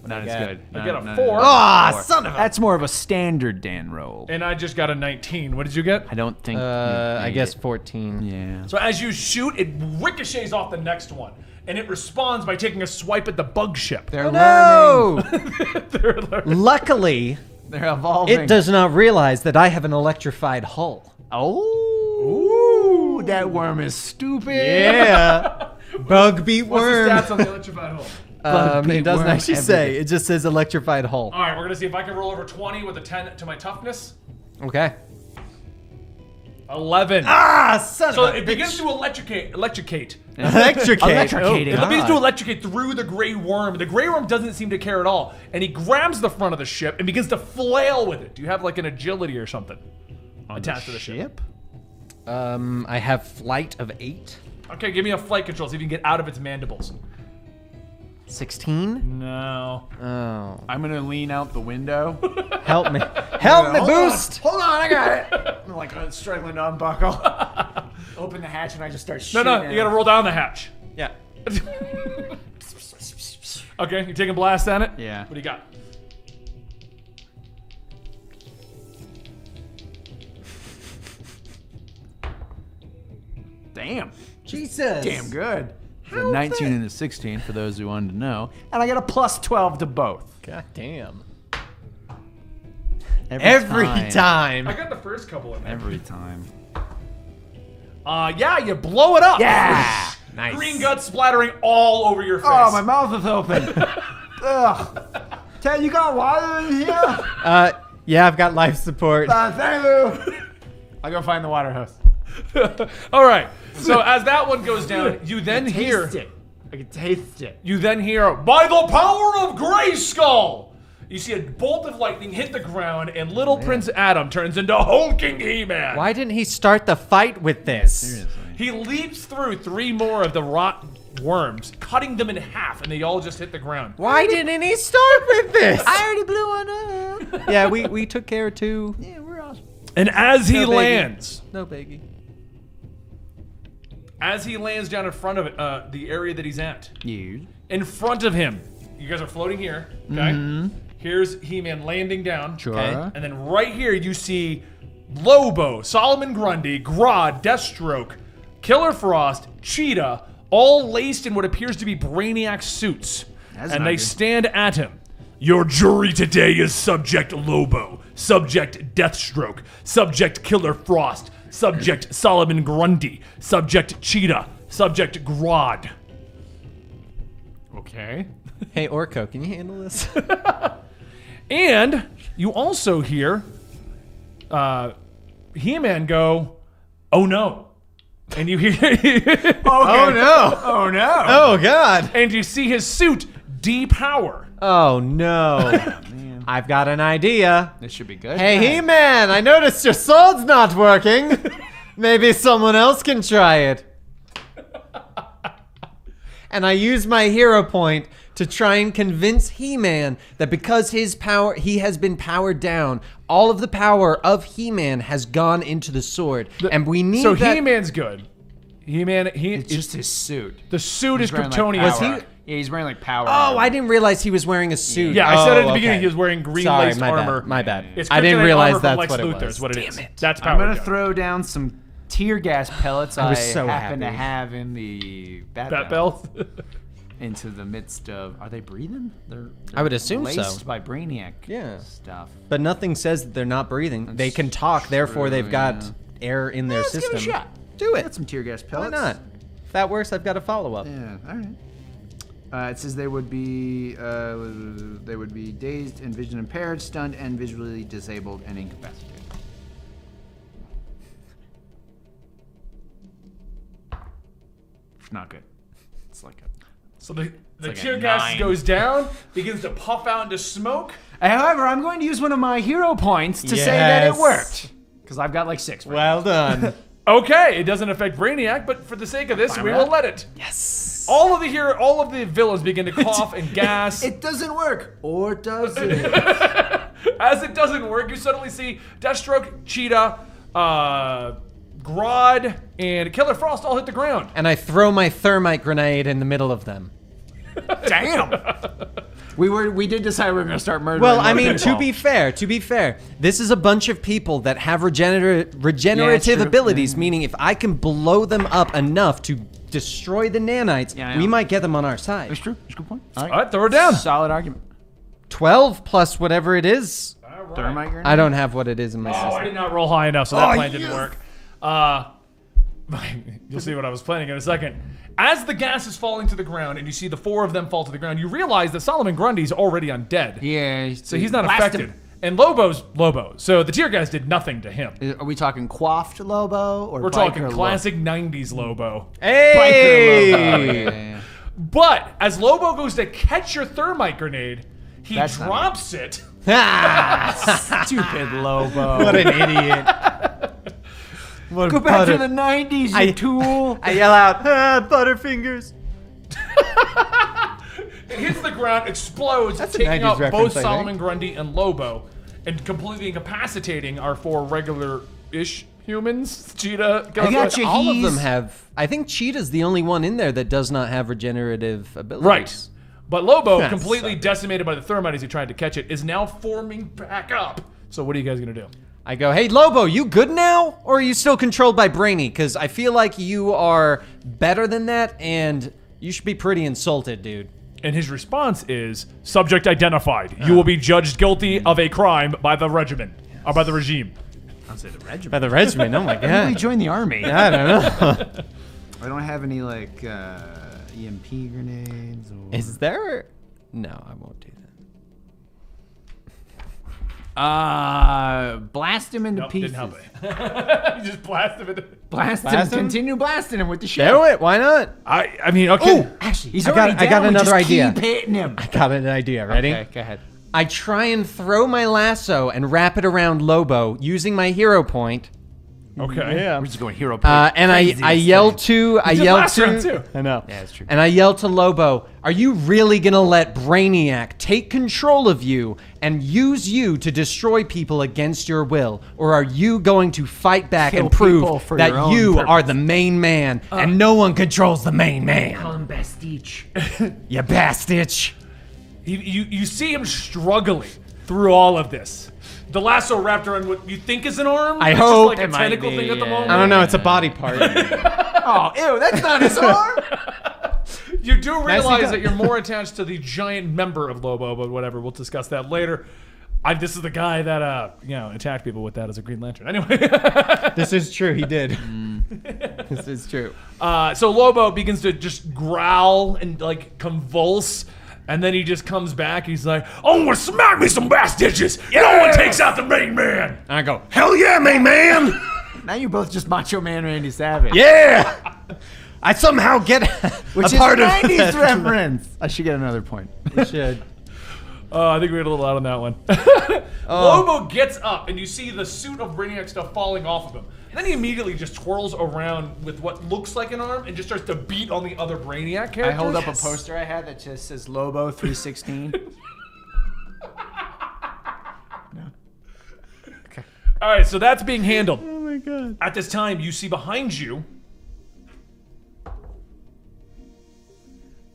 Not Okay. as good. I get a Not- 4. Ah, son of a... That's more of a standard Dan roll. And I just got a 19. What did you get? I don't think. I guess 14. Yeah. So as you shoot, it ricochets off the next one. And it responds by taking a swipe at the bug ship. They're No! They're learning. Luckily, They're evolving. it does not realize that I have an electrified hull. Oh. Ooh, that worm is stupid. Yeah. Bug beat What's worm. the stats on the electrified hull? It doesn't worm actually say. It just says electrified hull. All right, we're going to see if I can roll over 20 with a 10 to my toughness. Okay. 11. Ah, son So of a it begins to electrocate. Electrocate. Electrocating. It begins to electrocate through the gray worm. The gray worm doesn't seem to care at all. And he grabs the front of the ship and begins to flail with it. Do you have like an agility or something attached to the ship? I have flight of 8. Okay, give me a flight control, see if you can get out of its mandibles. 16? No. Oh. I'm gonna lean out the window. Help me. Help me, Hold Boost! Hold on, I got it. I'm like struggling to unbuckle. Open the hatch and I just start No, shooting. no, you gotta roll down the hatch. Yeah. Okay, you taking blast on it? Yeah. What do you got? Damn. Jesus. Damn good. A 19 and a 16 for those who wanted to know. And I got a plus 12 to both. God damn. Every time. I got the first couple in there. Every time. Yeah, you blow it up. Yeah. Nice. Green guts splattering all over your face. Oh, my mouth is open. Ugh. Ted, you got water in here? Yeah, I've got life support. Thank you. I'll go find the water hose. All right. So as that one goes down, you then hear. Taste it. I can taste it. You then hear, by the power of Grayskull! You see a bolt of lightning hit the ground, and little Prince Adam turns into hulking He-Man. Why didn't he start the fight with this? Seriously. He leaps through 3 more of the rot worms, cutting them in half, and they all just hit the ground. Why didn't he start with this? I already blew one up. Yeah, we took care of 2. Yeah, we're awesome. And as he No biggie. lands, No biggie. down in front of it, the area that he's at, You. in front of him, you guys are floating here, okay? Here's He-Man landing down. Sure. Okay. And then right here, you see Lobo, Solomon Grundy, Grodd, Deathstroke, Killer Frost, Cheetah, all laced in what appears to be Brainiac suits. That's And not they good. stand at him. Your jury today is Subject Lobo, Subject Deathstroke, Subject Killer Frost, Subject Solomon Grundy, Subject Cheetah, Subject Grodd. Okay. Hey, Orko, can you handle this? And you also hear He-Man go, "Oh no." And you hear Oh, no. Oh no. Oh, God. and you see his suit depower. Oh, no. I've got an idea. This should be good. Hey, He-Man, I noticed your sword's not working. Maybe someone else can try it. And I use my hero point to try and convince He-Man that because he has been powered down, all of the power of He-Man has gone into the sword, and we need So that. He-Man's good. It's just his suit. The suit is He's wearing, Kryptonian. Like, Was he- power. Yeah, he's wearing like power. Oh, armor. I didn't realize he was wearing a suit. Yeah, I said at the Oh, beginning okay. he was wearing green Sorry, laced my armor. bad. My bad. It's I didn't kryptonite realize armor from that's Lex what it Luthor was. is what it Damn is. it. That's power. I'm gonna gun. throw down some tear gas pellets I, was so happen to happy. have in the bat Bat belt belt. into the midst of. Are they breathing? They're I would assume so. laced by Brainiac. Yeah. Stuff. But nothing says that they're not breathing. They can talk, therefore they've got air in their Let's system. give it a shot. Do Got it. some tear gas Why pellets. not? If that works, I've got a follow-up. Yeah. All right. It says they would be dazed and vision impaired, stunned, and visually disabled and incapacitated. Not good. It's like a. So the like a tear gas 9. goes down, begins to puff out into smoke. However, I'm going to use one of my hero points to say that it Yes. worked. Because I've got like 6. Well done. Okay, it doesn't affect Brainiac, but for the sake of this, Fine we with will that. let it. Yes. All of the villains begin to cough and gas. It doesn't work. Or does it? As it doesn't work, you suddenly see Deathstroke, Cheetah, Grodd, and Killer Frost all hit the ground. And I throw my thermite grenade in the middle of them. Damn. We did decide we were gonna start murdering. Well, I mean, to be fair, this is a bunch of people that have regenerative abilities, meaning if I can blow them up enough to destroy the nanites, we might get them on our side. That's true. That's a good point. All right, throw it down. Solid argument. 12 plus whatever it is. Right. Thermite grenade? I don't have what it is in my system. I did not roll high enough, so that plan didn't work. You'll see what I was planning in a second. As the gas is falling to the ground and you see the 4 of them fall to the ground, you realize that Solomon Grundy's already undead. Yeah. So he's not affected. And Lobo's Lobo. So the tear gas did nothing to him. Are we talking coiffed Lobo or We're talking classic 90s Lobo. Hey! Biker Lobo. Yeah. But as Lobo goes to catch your thermite grenade, he drops it. Stupid Lobo. What an idiot. Go back to the 90s, you tool. I yell out, Butterfingers. It hits the ground, explodes, That's a taking 90s out reference, both I Solomon Grundy and Lobo, and completely incapacitating our 4 regular-ish humans. Cheetah, I got you. All of them have. I think Cheetah's the only one in there that does not have regenerative abilities. Right. But Lobo, That's completely sucky. decimated by the thermite as he tried to catch it, is now forming back up. So what are you guys going to do? I go, hey, Lobo, you good now? Or are you still controlled by Brainy? Because I feel like you are better than that, and you should be pretty insulted, dude. And his response is, subject identified. You will be judged guilty of a crime by the regiment, or by the regime. I'll say the regiment. By the regiment, oh my When did we god. join the army? I don't know. I don't have any, like, EMP grenades or... Is there? No, I won't do that. Blast him into pieces. Didn't help it. You just blast him into... Blast him. Continue blasting him with the shit. Do it, why not? I mean, okay. Oh, actually, he's I already got down. We another just idea. Keep hitting him. I got an idea, ready? Okay, go ahead. I try and throw my lasso and wrap it around Lobo using my hero point. Okay. We're just going hero. And I yell to, did last round too. I know. Yeah, that's true. And I yell to Lobo, are you really gonna let Brainiac take control of you and use you to destroy people against your will? Or are you going to fight back Kill and people prove for your that own you purpose. are the main man and no one controls the main man? Call him Bastich. You bastich. You see him struggling through all of this. The lasso wrapped around what you think is an arm. I it's hope. just like a It might tentacle be, thing at the yeah. moment. I don't know, it's a body part. Oh, ew, that's not his arm. You do realize done. that you're more attached to the giant member of Lobo, but whatever. We'll discuss that later. This is the guy that attacked people with that as a Green Lantern. Anyway, This is true, he did. This is true. so Lobo begins to just growl and like convulse. And then he just comes back. He's like, "Oh, well, smack me some bass ditches. No one takes out the main man." And I go, hell yeah, main man! Now you're both just Macho Man Randy Savage. Yeah! I somehow get Which is part a of 90s that. reference. I should get another point. You should. I think we had a little out on that one. Lobo gets up, and you see the suit of Brainiac stuff falling off of him. And then he immediately just twirls around with what looks like an arm and just starts to beat on the other Brainiac characters. I hold up a poster I had that just says Lobo 316. All right, so that's being handled. Oh my god. At this time, you see behind you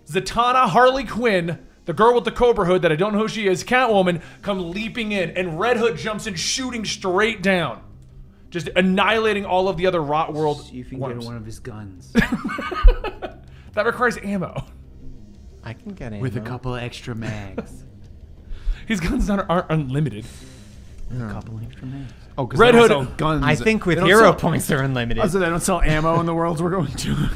Zatanna, Harley Quinn, the girl with the Cobra hood that I don't know who she is, Catwoman, come leaping in, and Red Hood jumps in, shooting straight down. Just annihilating all of the other Rot World See if you can worms. get one of his guns. That requires ammo. I can get in. With a couple of extra mags. His guns aren't unlimited. A couple extra mags. Oh, because Red Hood- guns. I think with They don't hero sell- points they're unlimited. Also, they don't sell ammo in the worlds we're going to.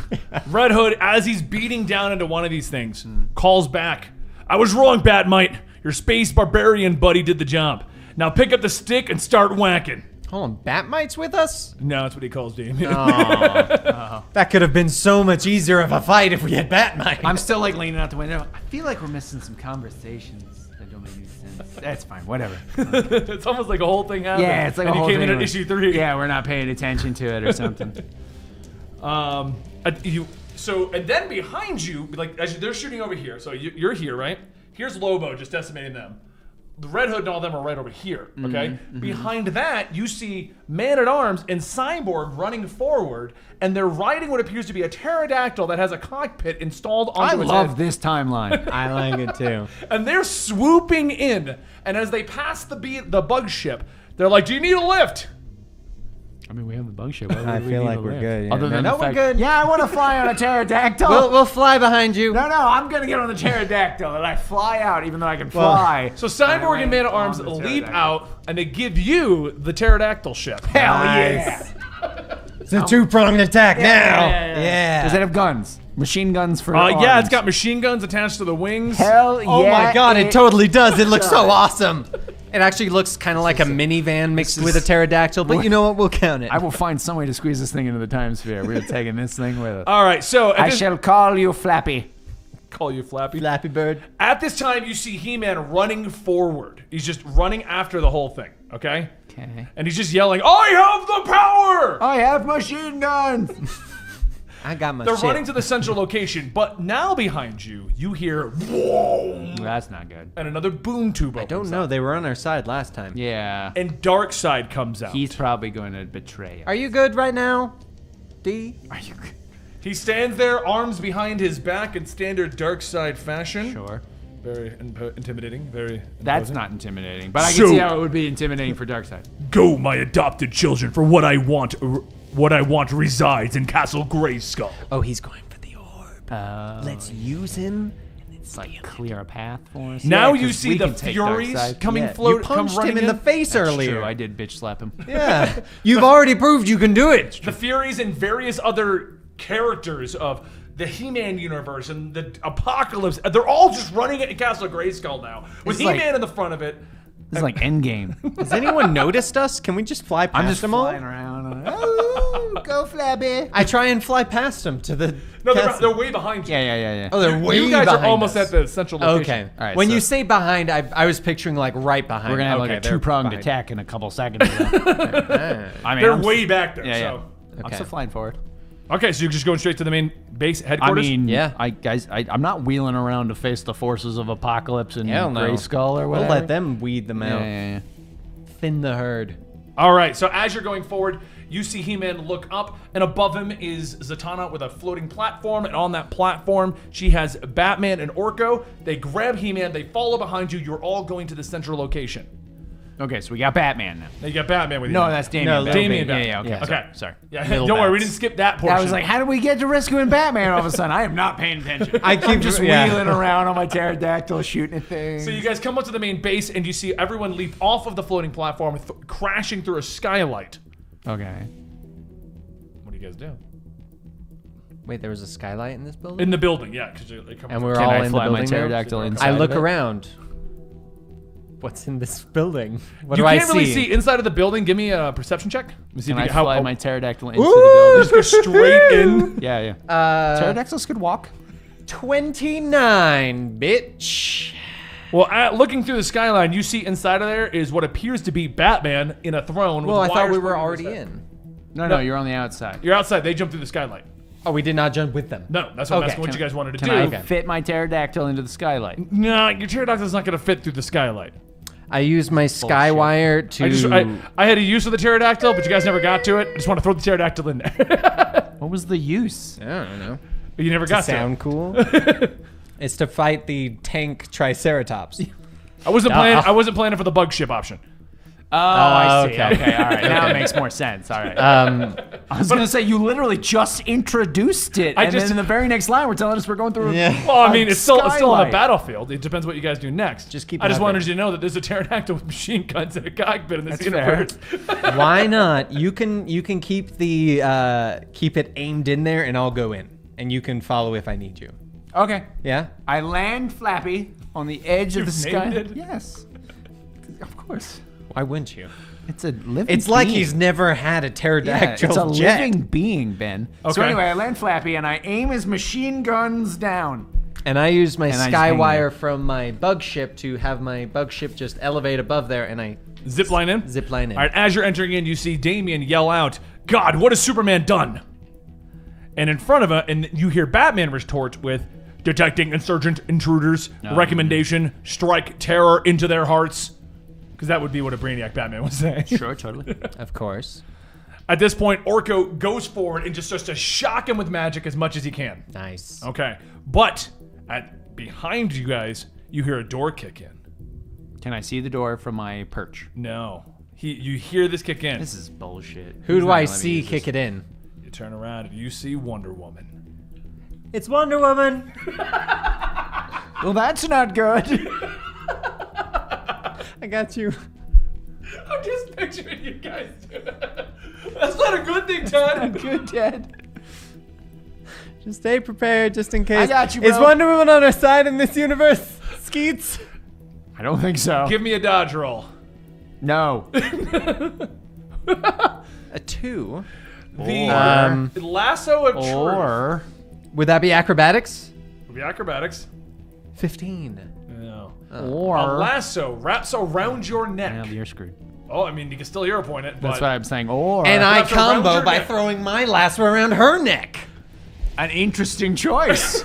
Red Hood, as he's beating down into one of these things, calls back. "I was wrong, Batmite. Your space barbarian buddy did the job. Now pick up the stick and start whacking." Hold on, Batmite's with us? No, that's what he calls Damien. That could have been so much easier of a fight if we had Batmite. I'm still like leaning out the window. I feel like we're missing some conversations that don't make any sense. That's fine, whatever. It's almost like a whole thing happened. Yeah, it's like and a whole he came thing in at where- issue 3. Yeah, we're not paying attention to it or something. And then behind you, like as they're shooting over here. So you're here, right? Here's Lobo just decimating them. the Red Hood and all them are right over here, okay? Behind that, you see Man-at-Arms and Cyborg running forward, and they're riding what appears to be a pterodactyl that has a cockpit installed onto its head. I love this timeline. I like it too. And they're swooping in, and as they pass the bug ship, they're like, do you need a lift? I mean, we have the bug ship. I feel like we're good. Yeah. Other than no, the fact, we're good. Yeah, I want to fly on a pterodactyl. We'll fly behind you. No, I'm gonna get on the pterodactyl and I fly out, even though I can fly. So Cyborg and Man-at-Arms leap out, and they give you the pterodactyl ship. Hell Nice. yeah! It's a two-pronged attack now. Yeah. Does it have guns? Machine guns for Yeah, arms? it's got machine guns attached to the wings. Hell yeah! Oh my god, it totally does. It looks so awesome. It actually looks kind of like a minivan mixed with a pterodactyl, but you know what? We'll count it. I will find some way to squeeze this thing into the time sphere. We're taking this thing with us. All right, so I shall call you Flappy. call you Flappy. Flappy Bird. At this time, you see He-Man running forward. He's just running after the whole thing, okay? Okay. And he's just yelling, I have the power! I have machine guns. I got my They're shit. running to the central location, but now behind you, you hear whoa, That's not good. and another boom tube opens I don't know. They were on our side last time. Yeah. and Darkseid comes out. He's probably going to betray us. Are you good right now, D? Are you He stands there, arms behind his back in standard Darkseid fashion. sure? Very intimidating, very That's imposing. not intimidating, but I So- can see how it would be intimidating for Darkseid. Go, my adopted children, for what I want resides in Castle Grayskull. Oh, he's going for the orb. Let's use him. It's like clear a path for us. Now Yeah, you 'cause see we the can take Furies Darkseid. coming Yeah, float, you come punched running him in the face That's earlier. true. I did bitch slap him. Yeah. You've already proved you can do it. The Furies and various other characters of the He-Man universe and the Apocalypse, they're all just running at Castle Grayskull now, with It's like- He-Man in the front of it. This is like Endgame. Has anyone noticed us? Can we just fly past I'm just them all? flying around. Oh, go Flappy. I try and fly past them to the No, castle. they're way behind you. Yeah. Oh, they're way You guys are behind almost us. at the central location. Okay. All right, when so- you say behind, I was picturing like right behind. We're gonna have Okay, like a they're two-pronged behind. attack in a couple seconds. I mean, They're I'm way back there. Yeah, yeah. So. I'm Okay. still flying forward. Okay, so you're just going straight to the main base I headquarters? mean, Yeah. I'm not wheeling around to face the forces of Apocalypse and Hell no. Grayskull or We'll whatever. let them weed them out. Yeah. Thin the herd. All right, so as you're going forward, you see He-Man look up, and above him is Zatanna with a floating platform, and on that platform, she has Batman and Orko. They grab He-Man, they follow behind you, you're all going to the central location. Okay, so we got Batman now. Now you got Batman with you. No, now. that's Damian. No, Batman. Damian Yeah, Batman. yeah, okay. Okay. Sorry. Yeah, Little don't worry, we bats. didn't skip that portion. I was like, how did we get to rescuing Batman all of a sudden? I am not paying attention. I keep I'm just yeah. wheeling around on my pterodactyl shooting at things. So you guys come up to the main base, and you see everyone leap off of the floating platform, crashing through a skylight. Okay. What do you guys do? Wait, there was a skylight in this building? In the building, yeah. Because And we're Can all I in the fly my building now? pterodactyl inside I of look it? around. What's in this building? What You do can't I really see? see inside of the building. Give me a perception check. Let me see Can if I you how fly my pterodactyl into Ooh! the building? just go straight in. Yeah, yeah. Pterodactyls could walk. 29, bitch. Well, looking through the skyline, you see inside of there is what appears to be Batman in a throne. Well, I with thought wires we were running already through his head. in. No, you're on the outside. You're outside. They jump through the skylight. Oh, we did not jump with them. No, that's what, Okay. what you guys wanted to Can do. I Okay. fit my pterodactyl into the skylight? No, your pterodactyl's not going to fit through the skylight. I used my skywire to. I had a use of the pterodactyl, but you guys never got to it. I just want to throw the pterodactyl in there. What was the use? I don't know. But you never got to it. Sound cool? It's to fight the tank Triceratops. I wasn't planning for the bug ship option. Oh, I see. okay. Okay, all right. Now it makes more sense. All right. I was going to say, you literally just introduced it. And just- then in the very next line, we're telling us we're going through Yeah. Well, I mean, it's still on the skylight. battlefield. It depends what you guys do next. Just keep I just it wanted out you to know that there's a pterodactyl with machine guns in a cockpit in this That's universe. Why not? You can keep the keep it aimed in there, and I'll go in, and you can follow if I need you. Okay. Yeah. I land Flappy on the edge of the You've sky. named it? Yes. Of course. Why wouldn't you? It's a living It's like being. he's never had a Yeah, pterodactyl it's a jet. living being, Ben. So Okay. anyway, I land Flappy and I aim his machine guns down. And I use my And I just hang skywire from my bug ship to have my bug ship just elevate above there, and I Zip line in? zip line in. All right, as you're entering in, you see Damian yell out, God, what has Superman done? And in front of him, and you hear Batman retort with, detecting insurgent intruders. Recommendation: strike terror into their hearts. Because that would be what a Brainiac Batman would say. Sure, totally. Of course. At this point, Orko goes forward and just starts to shock him with magic as much as he can. Nice. Okay, but behind you guys, you hear a door kick in. Can I see the door from my perch? No. You hear this kick in. This is bullshit. Who do I see kick it in? You turn around and you see Wonder Woman. It's Wonder Woman. Well, that's not good. I got you. I'm just picturing you guys. That's not a good thing, Todd. Good, Dad. Just stay prepared, just in case. I got you, bro. Is Wonder Woman on our side in this universe, Skeets? I don't think so. Give me a dodge roll. No. A 2. The lasso of truth. Or Would that be acrobatics? Would be acrobatics. 15. No. or A lasso wraps around your neck. Yeah, you're screwed. Oh, I mean, you can still hero point it, but That's what I'm saying. Or And I wraps around combo your by neck. throwing my lasso around her neck. an interesting choice.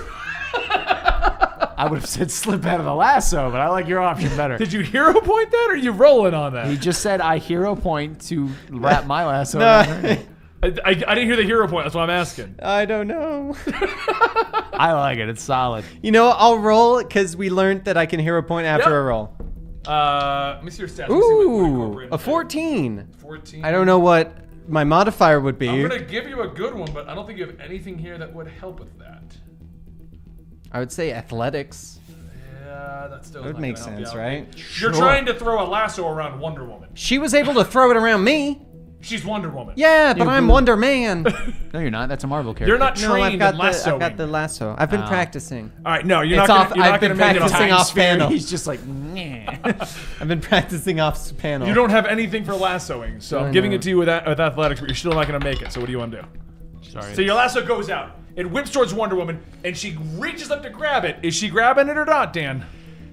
I would have said slip out of the lasso, but I like your option better. Did you hero point that, or are you rolling on that? He just said I hero point to wrap my lasso around her neck. I didn't hear the hero point. That's what I'm asking. I don't know. I like it. It's solid. You know, I'll roll because we learned that I can hero point after Yep. a roll. Let me see your stats. Let me see what Ooh, incorporated a there. 14. 14. I don't know what my modifier would be. I'm gonna give you a good one, but I don't think you have anything here that would help with that. I would say athletics. Yeah, that still That would make sense, right? You're trying to throw a lasso around Wonder Woman. She was able to throw it around me. She's Wonder Woman. Yeah, but I'm Wonder Man. No, you're not. That's a Marvel character. You're not No, trained in lassoing. I've got the lasso. I've been practicing. All right, no, you're It's not off- gonna, you're I've not been gonna make it practicing time off sphere. panel. He's just like, nah. I've been practicing off panel. You don't have anything for lassoing, so I I'm giving know. it to you with athletics, but you're still not gonna make it. So what do you want to do? Sorry. So your lasso goes out. It whips towards Wonder Woman, and she reaches up to grab it. Is she grabbing it or not, Dan?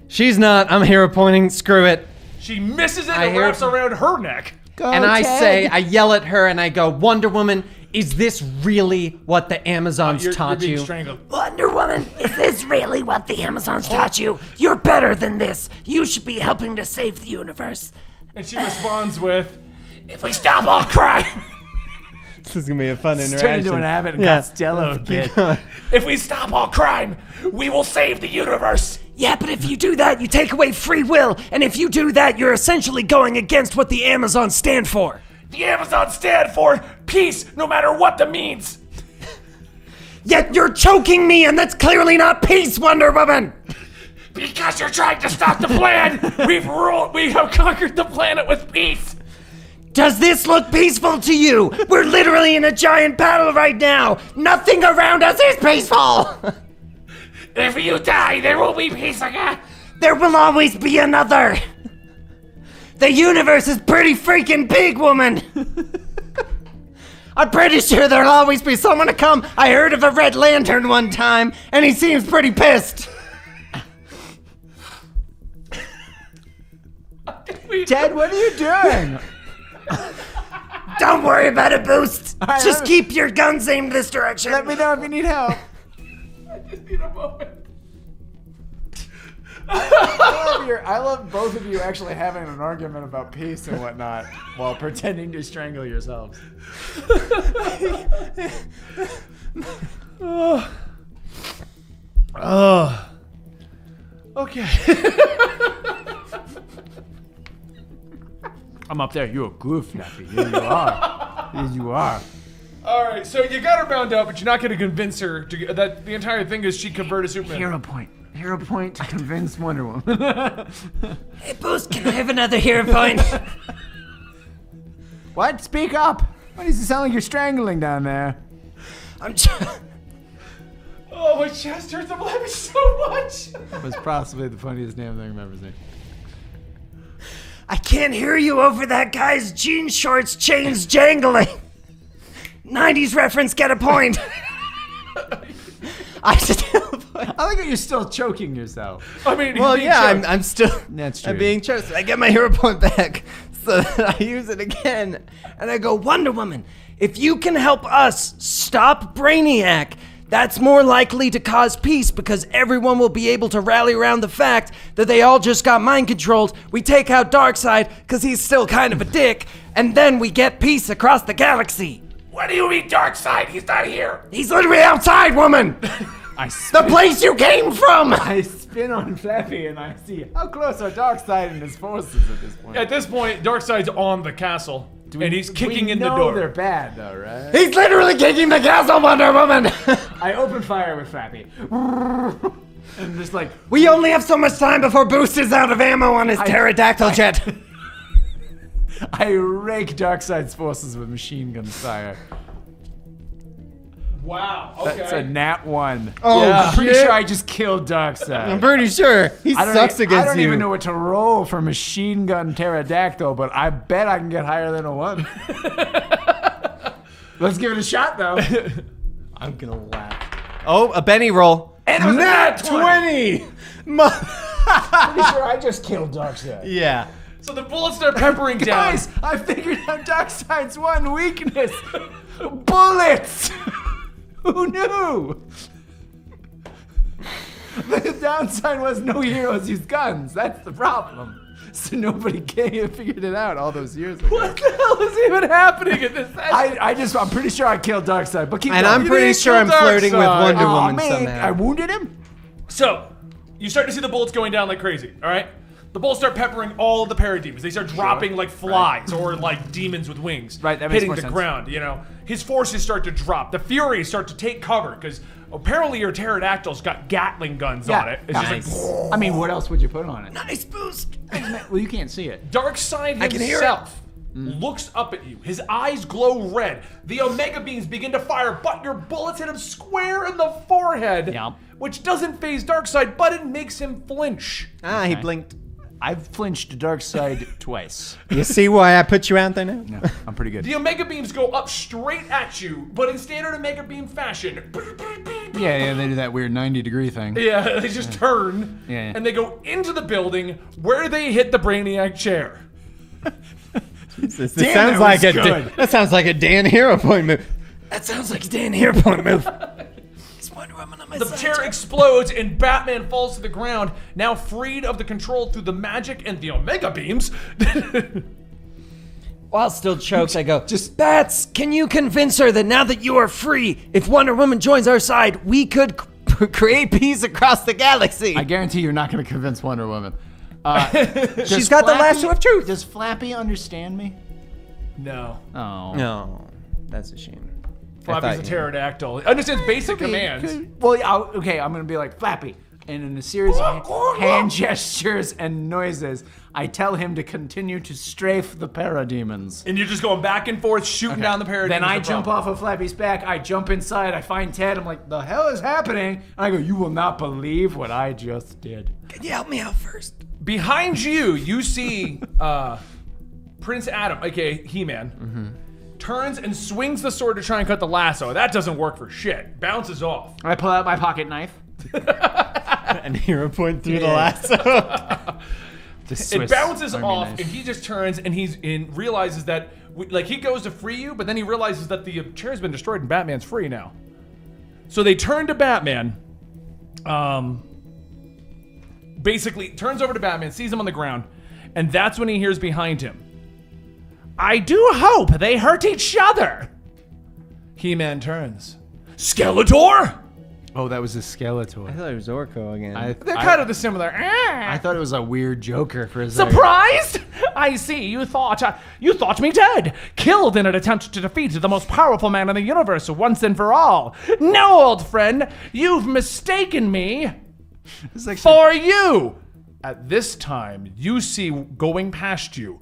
She's not. I'm hero pointing. Screw it. She misses it I and hear- wraps around her neck. Go, And I Ted. say, I yell at her and I go, Wonder Woman, is this really what the Amazons You're taught being you? strangled. Wonder Woman, is this really what the Amazons taught you? You're better than this. You should be helping to save the universe. And she responds with, If we stop all crime. This is gonna be a fun Turn interaction. into an Abbott and Yeah. Costello kid. If we stop all crime, we will save the universe. Yeah, but if you do that, you take away free will. And if you do that, you're essentially going against what the Amazons stand for. The Amazons stand for peace, no matter what the means. Yet you're choking me, and that's clearly not peace, Wonder Woman. Because you're trying to stop the plan. We have conquered the planet with peace. Does this look peaceful to you? We're literally in a giant battle right now. Nothing around us is peaceful. If you die, there will be peace again. There will always be another. The universe is pretty freaking big, woman. I'm pretty sure there'll always be someone to come. I heard of a Red Lantern one time, and he seems pretty pissed. Ted, what are you doing? Don't worry about it, Boost. right, Just let me- keep your guns aimed this direction. Let me know if you need help. in a moment. I love both of you actually having an argument about peace and whatnot while pretending to strangle yourselves. Okay. I'm up there. You're a goof, Fluffy. Here you are. Here you are. All right, so you got her bound up, but you're not going to convince her to that the entire thing is she converted Superman. Hero point. Hero point to convince Wonder Woman. Hey, Boost, can I have another hero point? What? Speak up. Why does it sound like you're strangling down there? I'm Oh, my chest hurts. I'm laughing so much. That was possibly the funniest damn thing I've ever seen. I can't hear you over that guy's jean shorts chains jangling. 90s reference, get a point. I still. I like that you're still choking yourself. I mean, Well, he's being yeah, choked. I'm still. That's true. I'm being chosen. I get my hero point back, so that I use it again, and I go, Wonder Woman, if you can help us stop Brainiac, That's more likely to cause peace because everyone will be able to rally around the fact that they all just got mind controlled. We take out Darkseid because he's still kind of a dick, and then we get peace across the galaxy. What do you mean, Darkseid? He's not here. He's literally outside, woman! The place you came from! I spin on Flappy and I see how close are Darkseid and his forces at this point. At this point, Darkseid's on the castle, and he's kicking in the We door. know they're bad, though, right? He's literally kicking the castle, Wonder Woman! I open fire with Flappy. And just like, We only have so much time before Boost is out of ammo on his pterodactyl jet. I rake Darkseid's forces with machine gun fire. Wow. Okay. That's a nat 1. Oh, I'm pretty shit. sure I just killed Darkseid. I'm pretty sure he sucks I against don't you. even know what to roll for machine gun pterodactyl, but I bet I can get higher than a 1. Let's give it a shot, though. I'm gonna laugh. Oh, a Benny roll. And Nat 20. Pretty sure I just killed Darkseid. Yeah. So the bullets start peppering down. Guys, I figured out Darkseid's one weakness. Bullets. Who knew? The downside was no heroes use guns. That's the problem. So nobody figured it out all those years ago. What the hell is even happening in this session? I'm pretty sure I killed Darkseid, but keep And going. I'm pretty sure I'm flirting with Darkseid. Wonder Aw, Woman man, somehow. I wounded him? So, you start to see the bullets going down like crazy, all right? The bullets start peppering all of the parademons. They start dropping like flies or like demons with wings. Right, that makes hitting more the sense. ground, you know? His forces start to drop. The Furies start to take cover because apparently your pterodactyl's got Gatling guns on it. It's just like, I mean, what else would you put on it? Nice Boost! Well, you can't see it. Darkseid can hear himself looks up at you. His eyes glow red. The Omega beams begin to fire, but your bullets hit him square in the forehead, Yep. which doesn't phase Darkseid, but it makes him flinch. Ah, he blinked. I've flinched Darkseid twice. You see why I put you out there now? No, I'm pretty good. The Omega beams go up straight at you, but in standard Omega beam fashion, Yeah, they do that weird 90-degree thing. yeah, they just turn Yeah. and they go into the building where they hit the Brainiac chair. This Damn, sounds that like was a good. that sounds like a Dan Hero point move. That sounds like a Dan Hero point move. It's Wonder Woman on my The side. chair explodes and Batman falls to the ground, now freed of the control through the magic and the Omega beams. While still choked, I go, Bats, can you convince her that now that you are free, if Wonder Woman joins our side, we could create peace across the galaxy? I guarantee you're not going to convince Wonder Woman. She's got the lasso of truth. Does Flappy understand me? No. Oh. No, that's a shame. Flappy's a pterodactyl. It understands basic commands. Well, okay, I'm going to be like, Flappy. And in a series of hand gestures and noises, I tell him to continue to strafe the parademons. And you're just going back and forth, shooting down the parademons. Then I jump off of Flappy's back, I jump inside, I find Ted, I'm like, the hell is happening? And I go, you will not believe what I just did. Can you help me out first? Behind you, you see Prince Adam, aka He-Man, turns and swings the sword to try and cut the lasso. That doesn't work for shit. Bounces off. I pull out my pocket knife. And hero point through the lasso. It bounces off, and he just turns and realizes that, he goes to free you, but then he realizes that the chair's been destroyed and Batman's free now. So they turn to Batman. Basically, turns over to Batman, sees him on the ground, and that's when he hears behind him, "I do hope they hurt each other." He-Man turns. "Skeletor?" Oh, that was a Skeletor. I thought it was Orko again. They're kind of the similar. I thought it was a weird Joker for a second. Surprised? I see. You thought me dead, killed in an attempt to defeat the most powerful man in the universe once and for all. No, old friend, you've mistaken me for you. At this time, you see going past you,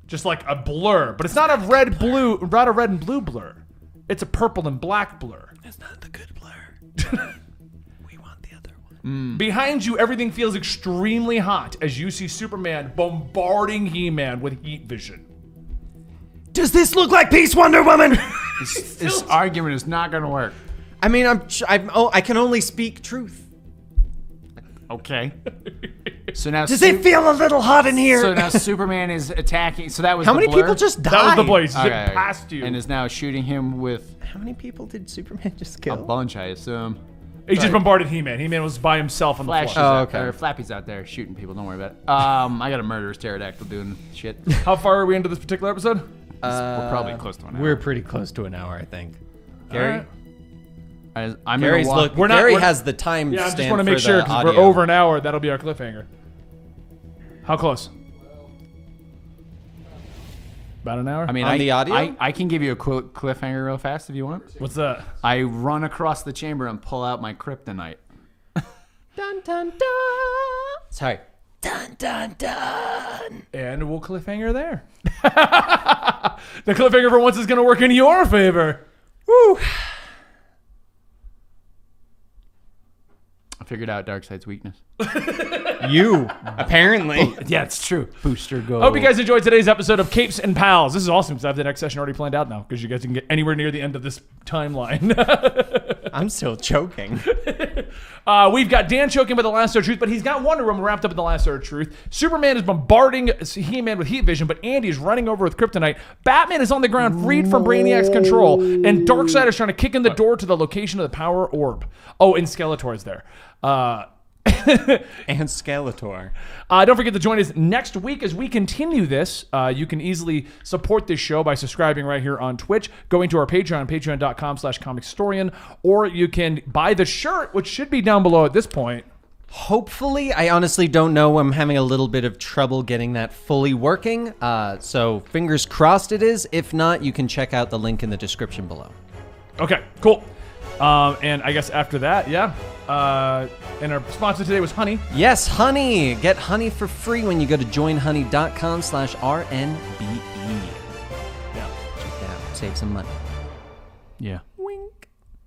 just like a blur, but it's not a red and blue blur. It's a purple and black blur. It's not the good blur. We want the other one. Behind you, everything feels extremely hot as you see Superman bombarding He-Man with heat vision. Does this look like peace, Wonder Woman? This argument is not going to work. I mean, I can only speak truth. Okay. So now Does it feel a little hot in here? So now Superman is attacking. So that was How the many blur? people just died? That was the blaze. He Okay, zipped past you. and is now shooting him with How many people did Superman just a kill? bunch, I assume. He just bombarded He-Man. He-Man was by himself on the Flash is floor. out there. Flappy's out there shooting people. Don't worry about it. I got a murderous pterodactyl doing shit. How far are we into this particular episode? We're probably close to an hour. We're pretty close to an hour, I think. Gary? I'm Gary's gonna walk. look. Gary has the time Yeah, I stamp just want to make for sure the because we're audio. over an hour. That'll be our cliffhanger. How close? About an hour? I mean, On the audio? I can give you a cliffhanger real fast if you want. What's that? I run across the chamber and pull out my kryptonite. Dun, dun, dun. Sorry. Dun dun dun. And we'll cliffhanger there. The cliffhanger for once is going to work in your favor. Woo. I figured out Darkseid's weakness. You, apparently. Yeah, it's true. Booster Gold. I hope you guys enjoyed today's episode of Capes and Pals. This is awesome because I have the next session already planned out now because you guys can get anywhere near the end of this timeline. I'm still choking. We've got Dan choking by the Lasso of Truth, but he's got Wonder Woman wrapped up in the Lasso of Truth. Superman is bombarding He-Man with heat vision, but Andy is running over with kryptonite. Batman is on the ground, freed from Brainiac's control, and Darkseid is trying to kick in the door to the location of the power orb. Oh, and Skeletor's there. And Skeletor. Don't forget to join us next week as we continue this. You can easily support this show by subscribing right here on Twitch, going to our Patreon, patreon.com/Comicstorian, or you can buy the shirt, which should be down below at this point. Hopefully, I honestly don't know. I'm having a little bit of trouble getting that fully working. So fingers crossed it is. If not, you can check out the link in the description below. Okay, cool. And I guess after that, yeah. And our sponsor today was Honey. Yes, honey. Get honey for free when you go to joinhoney.com/RNBE. Yeah. Check that out. Save some money. Yeah.